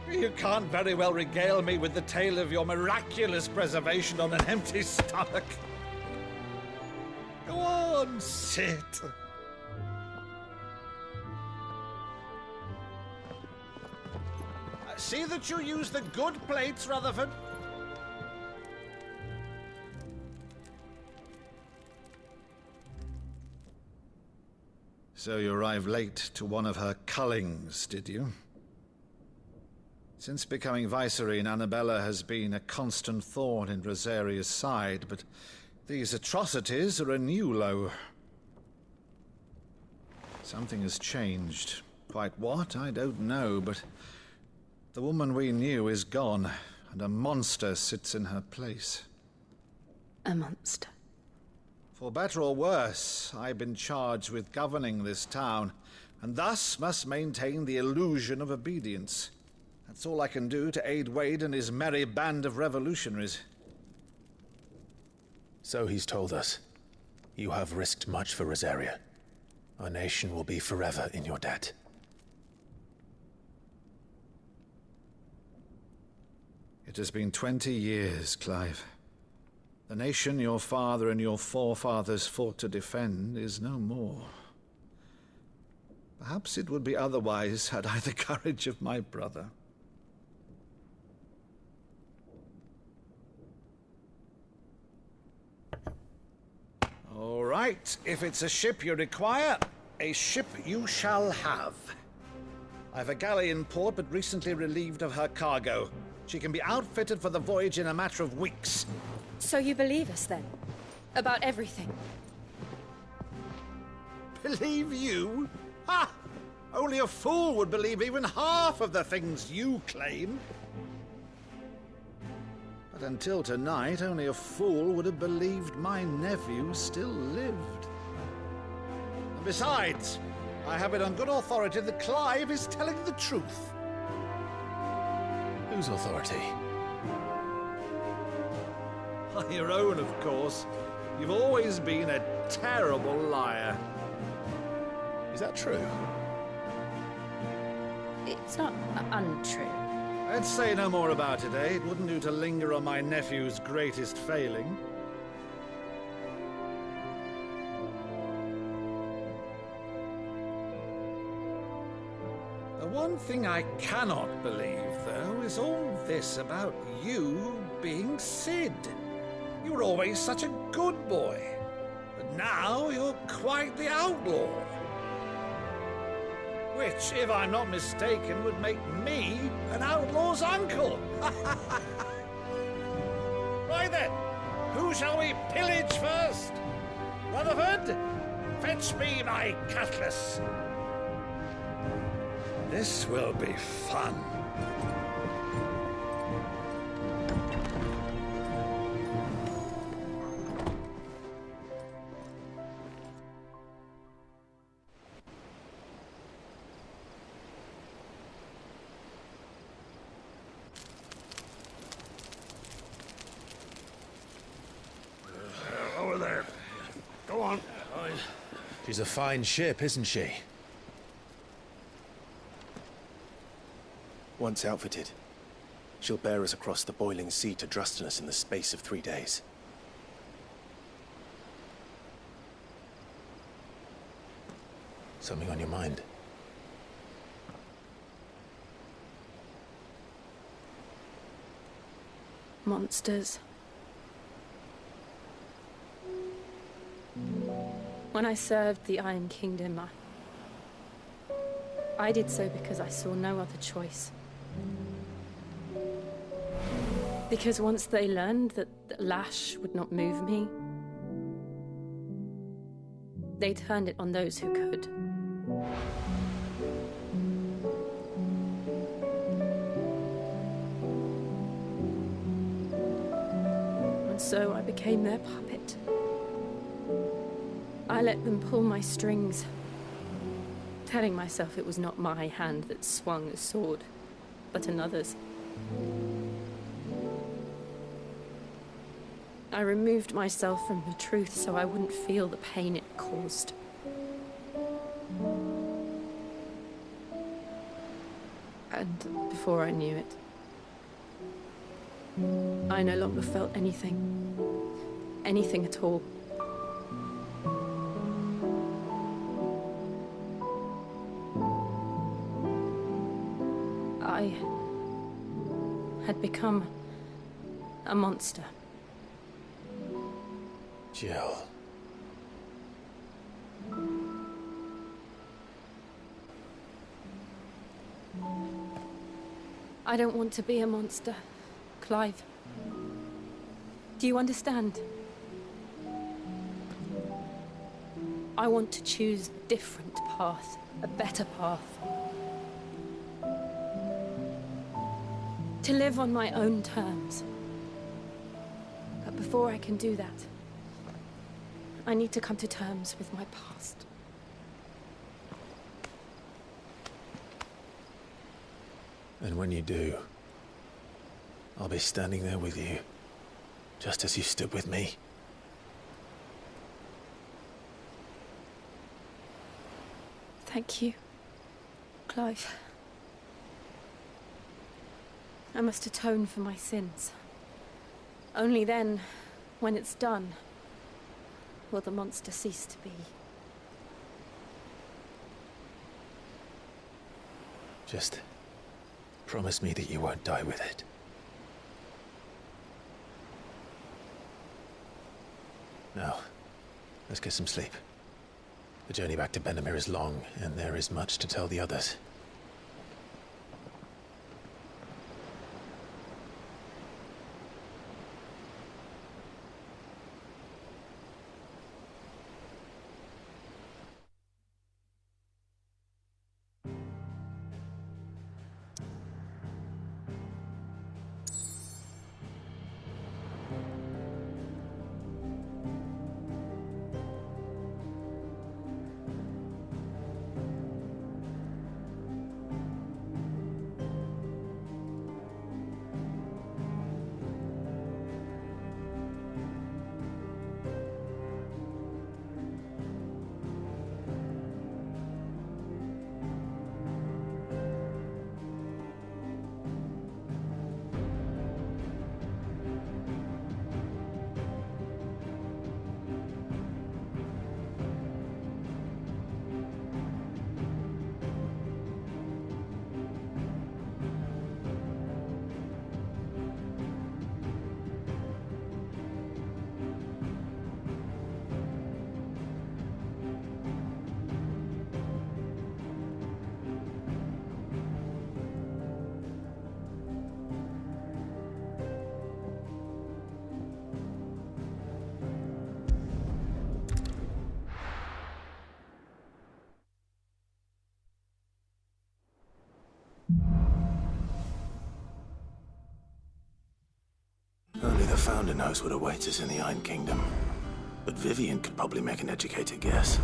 You can't very well regale me with the tale of your miraculous preservation on an empty stomach. Go on, sit. See that you use the good plates, Rutherford. So you arrived late to one of her cullings, did you? Since becoming Vicereine, Annabella has been a constant thorn in Rosaria's side, but these atrocities are a new low. Something has changed. Quite what, I don't know, but the woman we knew is gone, and a monster sits in her place. A monster? For better or worse, I've been charged with governing this town, and thus must maintain the illusion of obedience. That's all I can do to aid Wade and his merry band of revolutionaries. So he's told us. You have risked much for Rosaria. Our nation will be forever in your debt. It has been 20 years, Clive. The nation your father and your forefathers fought to defend is no more. Perhaps it would be otherwise had I the courage of my brother. All right, if it's a ship you require, a ship you shall have. I've a galley in port, but recently relieved of her cargo. She can be outfitted for the voyage in a matter of weeks. So you believe us, then? About everything? Believe you? Ha! Only a fool would believe even half of the things you claim. But until tonight, only a fool would have believed my nephew still lived. And besides, I have it on good authority that Clive is telling the truth. Whose authority? Your own, of course. You've always been a terrible liar. Is that true? It's not untrue. Let's say no more about it, eh? It wouldn't do to linger on my nephew's greatest failing. The one thing I cannot believe, though, is all this about you being Sid. You were always such a good boy, but now you're quite the outlaw. Which, if I'm not mistaken, would make me an outlaw's uncle. Right then, who shall we pillage first? Rutherford, fetch me my cutlass. This will be fun. Over there. Go on. She's a fine ship, isn't she? Once outfitted, she'll bear us across the boiling sea to Drustinus in the space of 3 days. Something on your mind? Monsters. When I served the Iron Kingdom, I did so because I saw no other choice. Because once they learned that the lash would not move me, they turned it on those who could. And so I became their puppet. I let them pull my strings, telling myself it was not my hand that swung a sword, but another's. I removed myself from the truth so I wouldn't feel the pain it caused. And before I knew it, I no longer felt anything. Anything at all. I had become a monster. Jill. I don't want to be a monster, Clive. Do you understand? I want to choose a different path, a better path. To live on my own terms. But before I can do that, I need to come to terms with my past. And when you do, I'll be standing there with you, just as you stood with me. Thank you, Clive. I must atone for my sins. Only then, when it's done, will the monster cease to be. Just promise me that you won't die with it. Now, let's get some sleep. The journey back to Benamir is long, and there is much to tell the others. Only the Founder knows what awaits us in the Iron Kingdom. But Vivian could probably make an educated guess.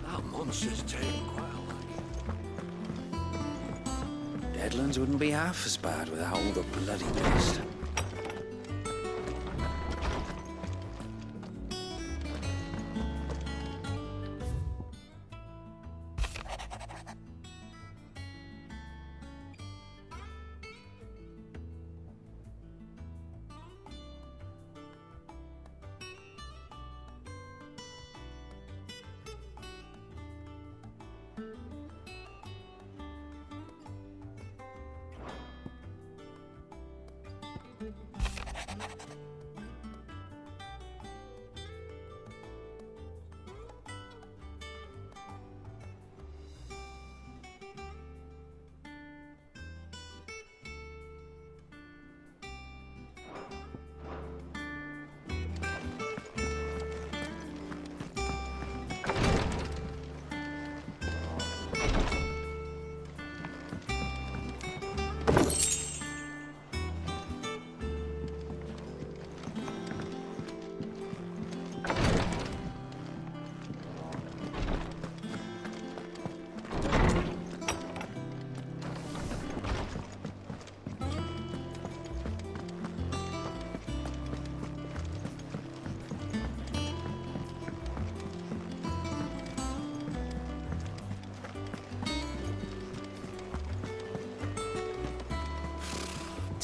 That monster's taken quite a lot. Deadlands wouldn't be half as bad without all the bloody waste.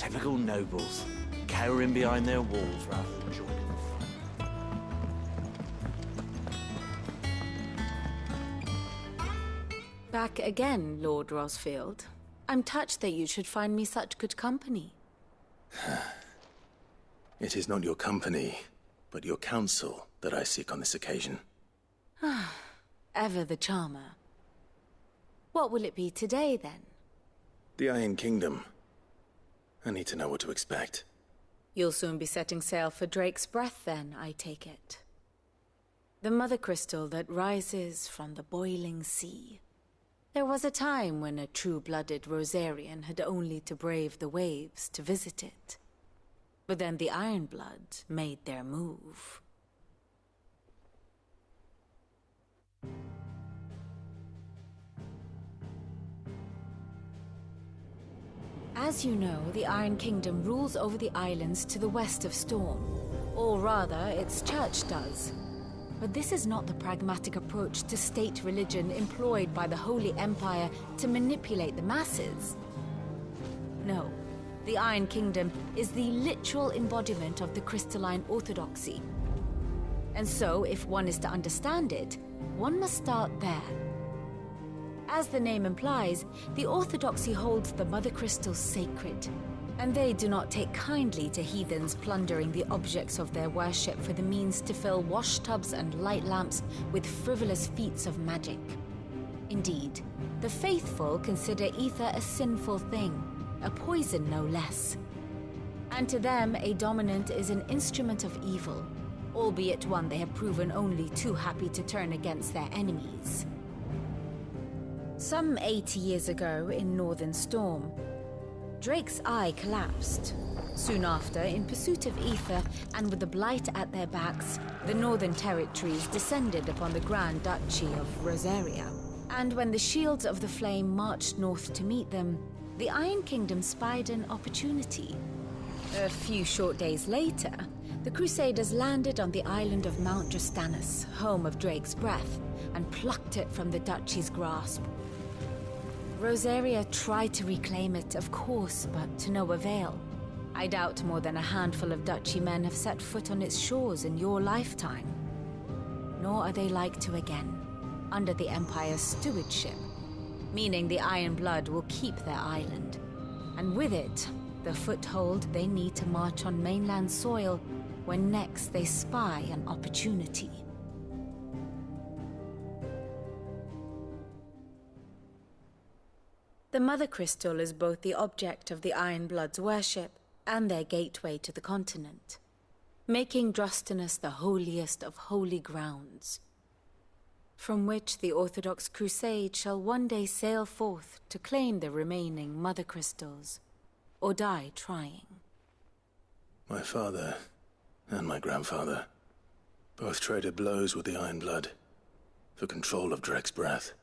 Typical nobles, cowering behind their walls rather than joining the front. Back again, Lord Rosfield. I'm touched that you should find me such good company. It is not your company, but your counsel that I seek on this occasion. Ever the charmer. What will it be today, then? The Iron Kingdom. I need to know what to expect. You'll soon be setting sail for Drake's Breath, then, I take it. The mother crystal that rises from the boiling sea. There was a time when a true-blooded Rosarian had only to brave the waves to visit it. But then the Ironblood made their move. As you know, the Iron Kingdom rules over the islands to the west of Storm. Or rather, its church does. But this is not the pragmatic approach to state religion employed by the Holy Empire to manipulate the masses. No, the Iron Kingdom is the literal embodiment of the crystalline orthodoxy. And so, if one is to understand it, one must start there. As the name implies, the orthodoxy holds the mother crystals sacred, and they do not take kindly to heathens plundering the objects of their worship for the means to fill washtubs and light lamps with frivolous feats of magic. Indeed, the faithful consider ether a sinful thing, a poison no less. And to them, a dominant is an instrument of evil, albeit one they have proven only too happy to turn against their enemies. Some 80 years ago, in Northern Storm, Drake's eye collapsed. Soon after, in pursuit of ether and with the blight at their backs, the Northern Territories descended upon the Grand Duchy of Rosaria. And when the Shields of the Flame marched north to meet them, the Iron Kingdom spied an opportunity. A few short days later, the Crusaders landed on the island of Mount Justanus, home of Drake's Breath, and plucked it from the Duchy's grasp. Rosaria tried to reclaim it, of course, but to no avail. I doubt more than a handful of Duchy men have set foot on its shores in your lifetime. Nor are they like to again, under the Empire's stewardship, meaning the Iron Blood will keep their island, and with it, the foothold they need to march on mainland soil when next they spy an opportunity. The Mother Crystal is both the object of the Iron Blood's worship and their gateway to the continent, making Drustanus the holiest of holy grounds, from which the Orthodox Crusade shall one day sail forth to claim the remaining Mother Crystals, or die trying. My father and my grandfather both traded blows with the Iron Blood for control of Drake's Breath.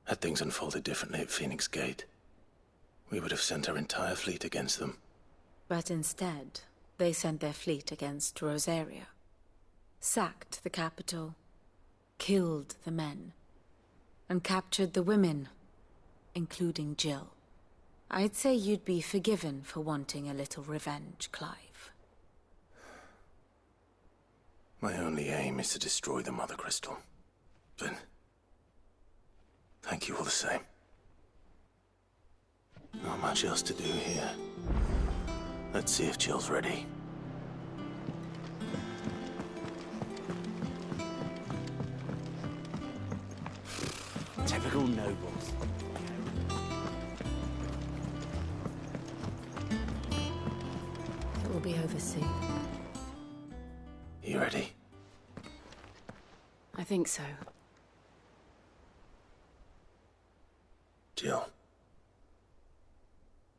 Had things unfolded differently at Phoenix Gate, we would have sent our entire fleet against them. But instead, they sent their fleet against Rosaria, sacked the capital, killed the men, and captured the women, including Jill. I'd say you'd be forgiven for wanting a little revenge, Clive. My only aim is to destroy the Mother Crystal. But thank you all the same. Not much else to do here. Let's see if Jill's ready. Typical nobles. It will be over soon. You ready? I think so. Jill,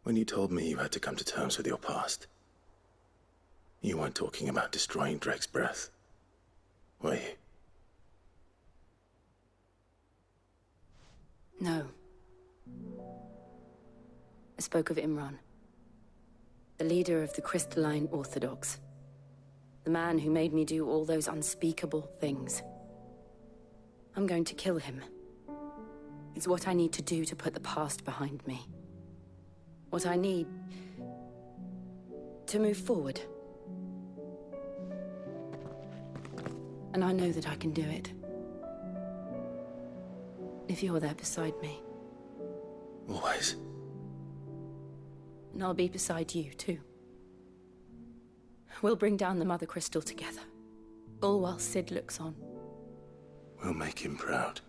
when you told me you had to come to terms with your past, you weren't talking about destroying Drake's Breath, were you? No. I spoke of Imran, the leader of the Crystalline Orthodox. The man who made me do all those unspeakable things. I'm going to kill him. It's what I need to do to put the past behind me. What I need To move forward. And I know that I can do it. If you're there beside me. Always. And I'll be beside you, too. We'll bring down the Mother Crystal together. All while Sid looks on. We'll make him proud.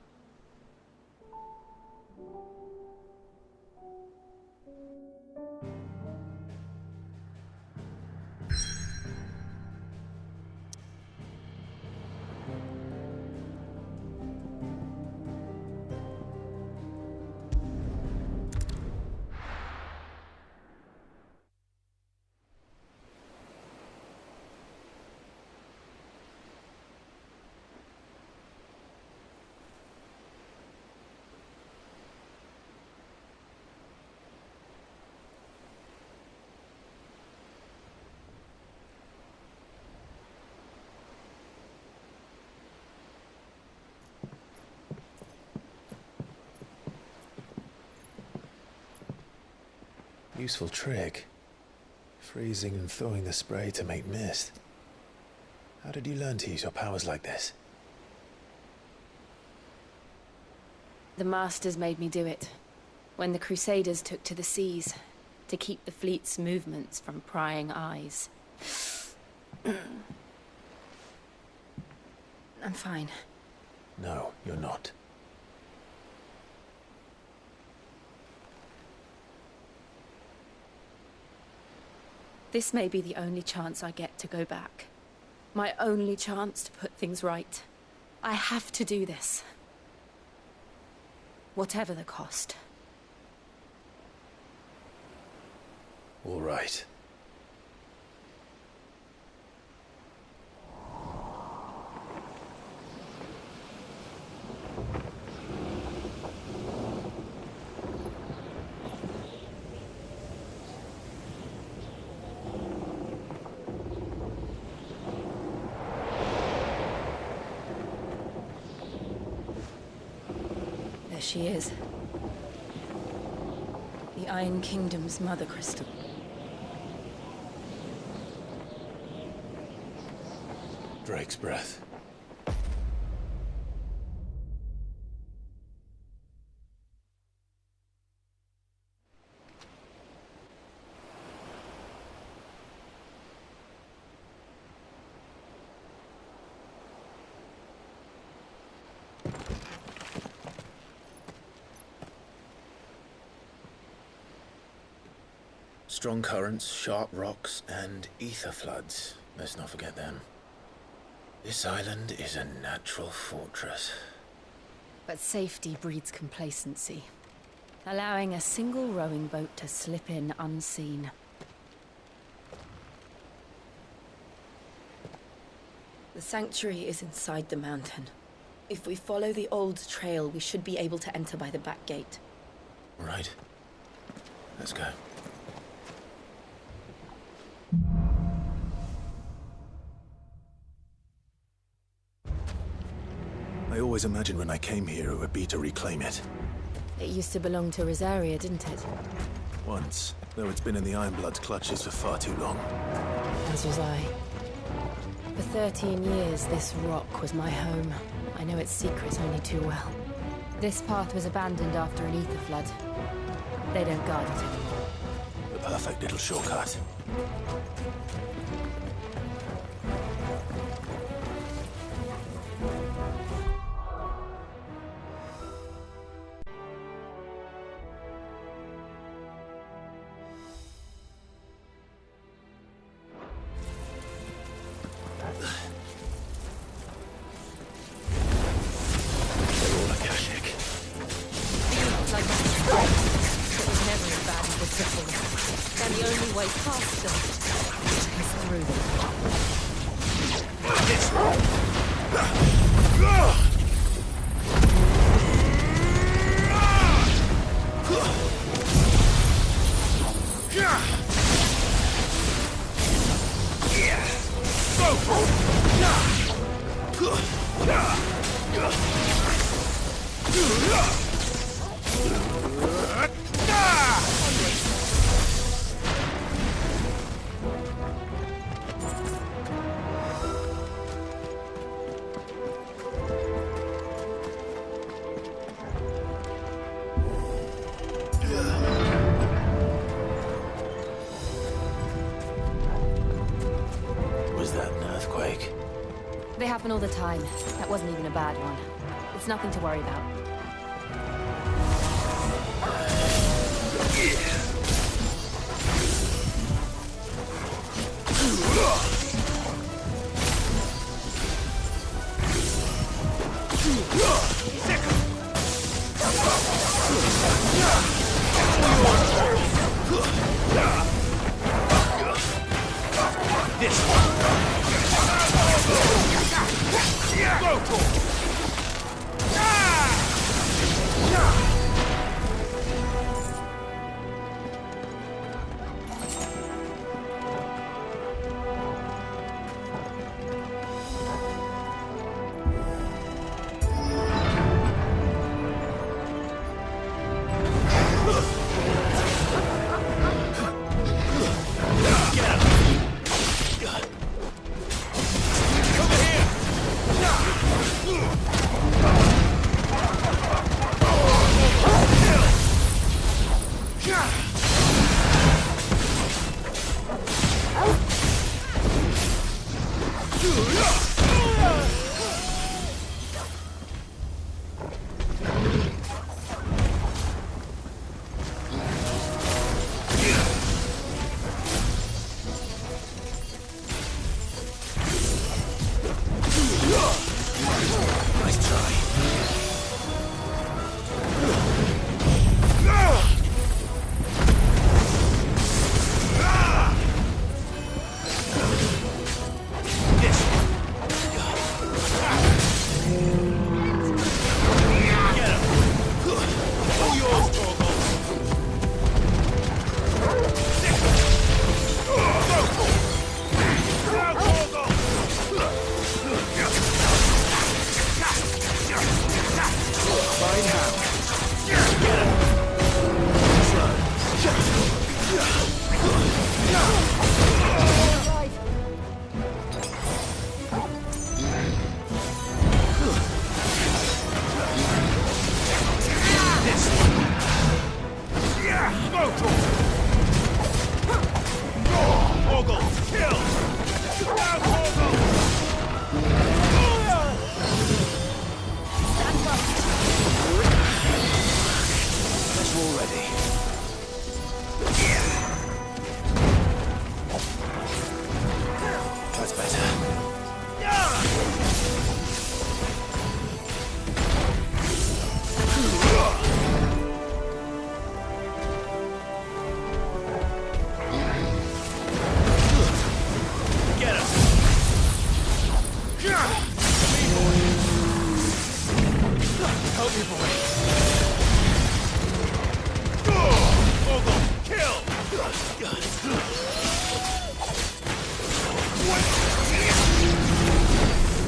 Useful trick. Freezing and thawing the spray to make mist. How did you learn to use your powers like this? The Masters made me do it. When the Crusaders took to the seas, to keep the fleet's movements from prying eyes. I'm fine. No, you're not. This may be the only chance I get to go back. My only chance to put things right. I have to do this. Whatever the cost. All right. There she is. The Iron Kingdom's Mother Crystal. Drake's breath. Strong currents, sharp rocks, and ether floods. Let's not forget them. This island is a natural fortress. But safety breeds complacency. Allowing a single rowing boat to slip in unseen. The sanctuary is inside the mountain. If we follow the old trail, we should be able to enter by the back gate. Right. Let's go. I always imagined when I came here it would be to reclaim it. It used to belong to Rosaria, didn't it? Once, though it's been in the Ironblood's clutches for far too long. As was I. For 13 years, this rock was my home. I know its secrets only too well. This path was abandoned after an ether flood. They don't guard it anymore. The perfect little shortcut. happen all the time. That wasn't even a bad one. It's nothing to worry about.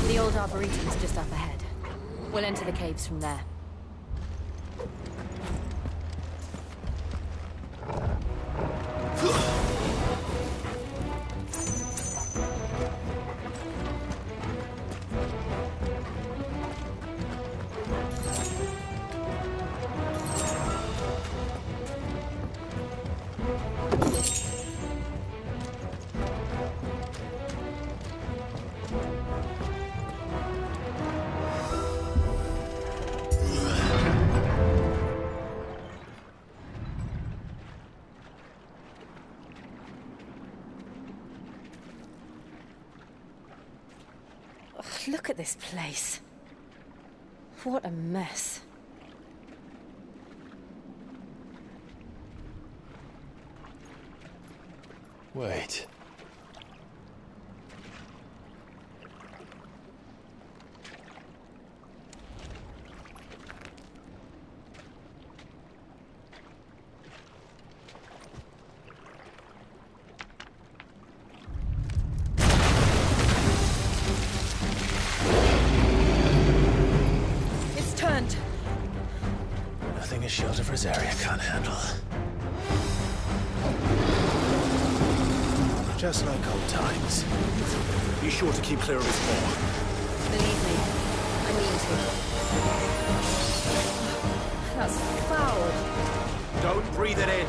The old Arboretum's just up ahead. We'll enter the caves from there. Look at this place. What a mess. Wait. Nothing a shield of Rosaria can't handle. Just like old times. Be sure to keep clear of his paw. Believe me, I mean to. That's foul. Don't breathe it in.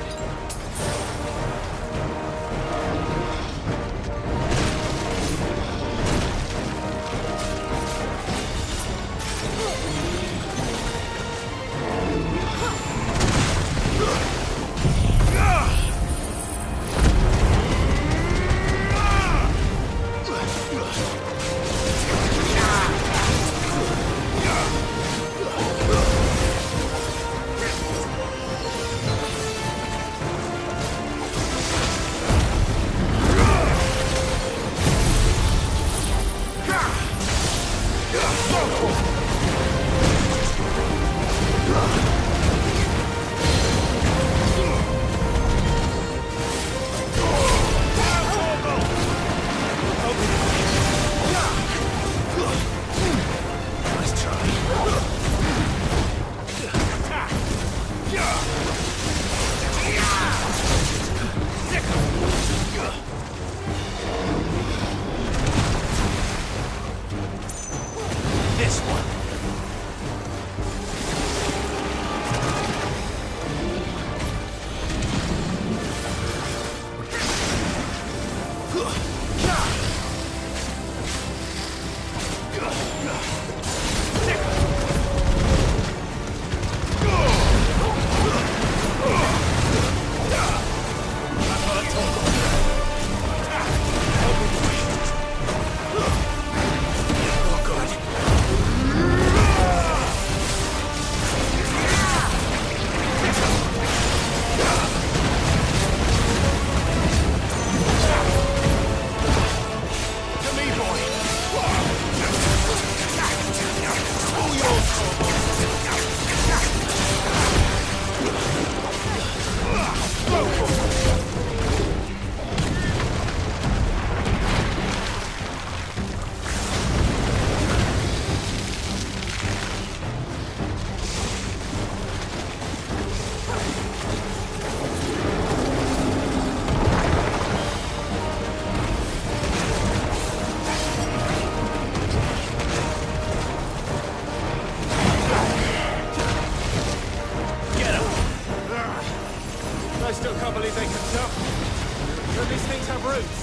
Snakes have roots!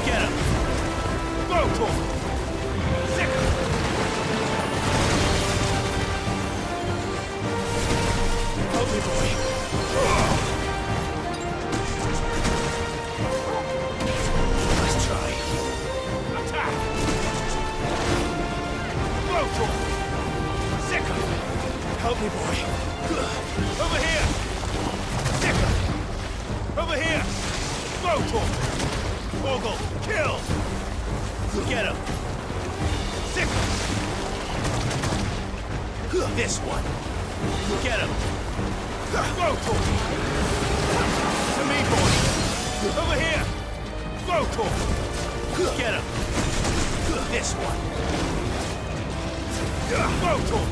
Get him! Go to him! Sick him! Help me, boy! Let's try. Attack! Go to him! Sick him! Help me, boy! Over here! Sick him! Over here! Go to him! Ogle, kill! Get him! Sick him! This one! Get him! Go to him! To me, boy! Over here! Go to him! Get him! This one! Go to him!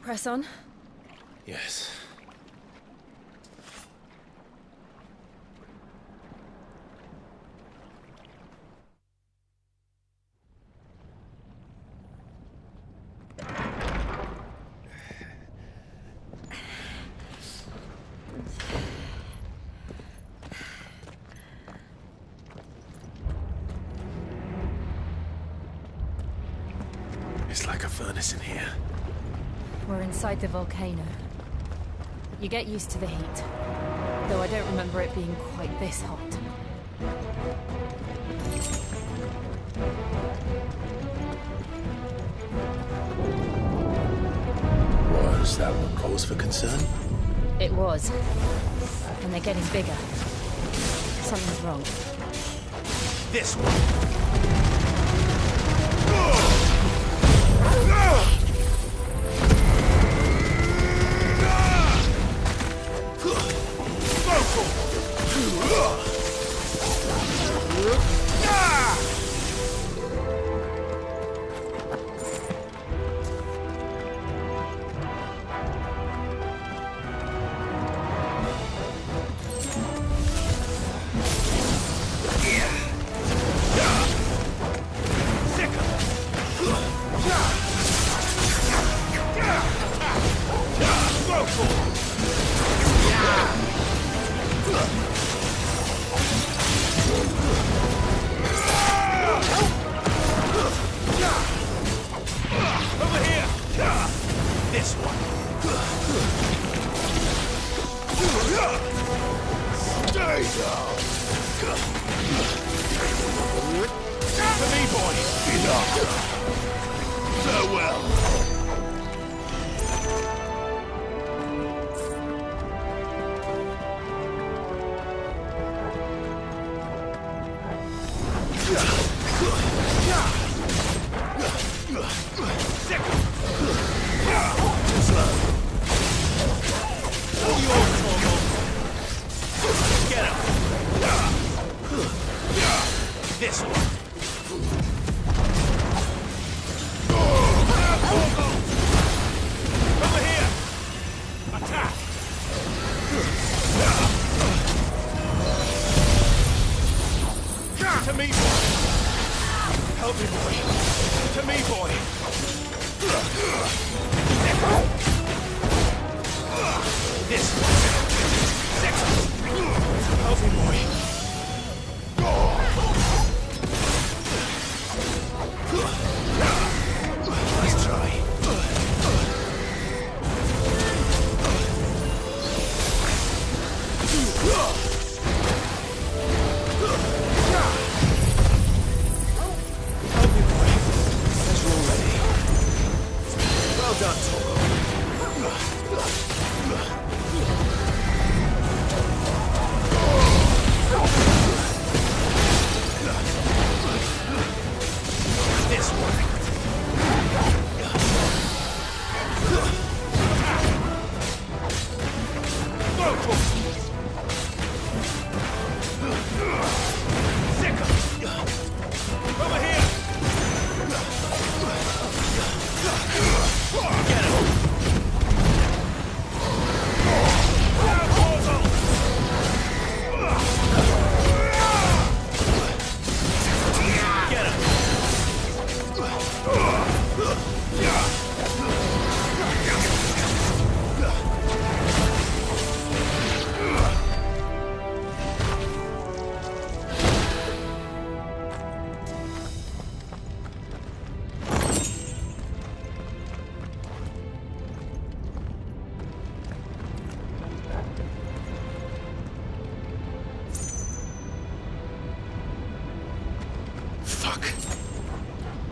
Press on? Yes. It's like a furnace in here. We're inside the volcano. You get used to the heat, though I don't remember it being quite this hot. Was that what cause for concern? It was. And they're getting bigger. Something's wrong. This one.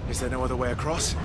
Is there no other way across?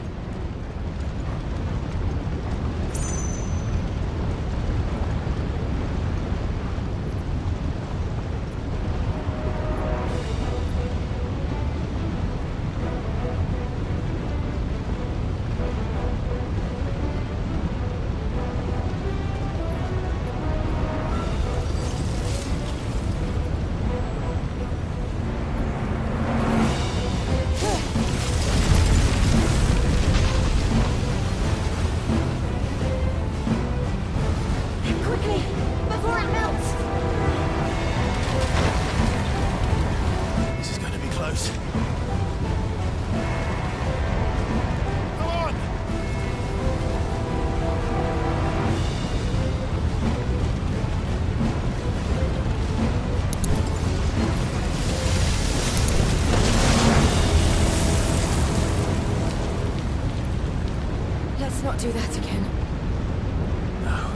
Let's not do that again. No.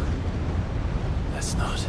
Let's not.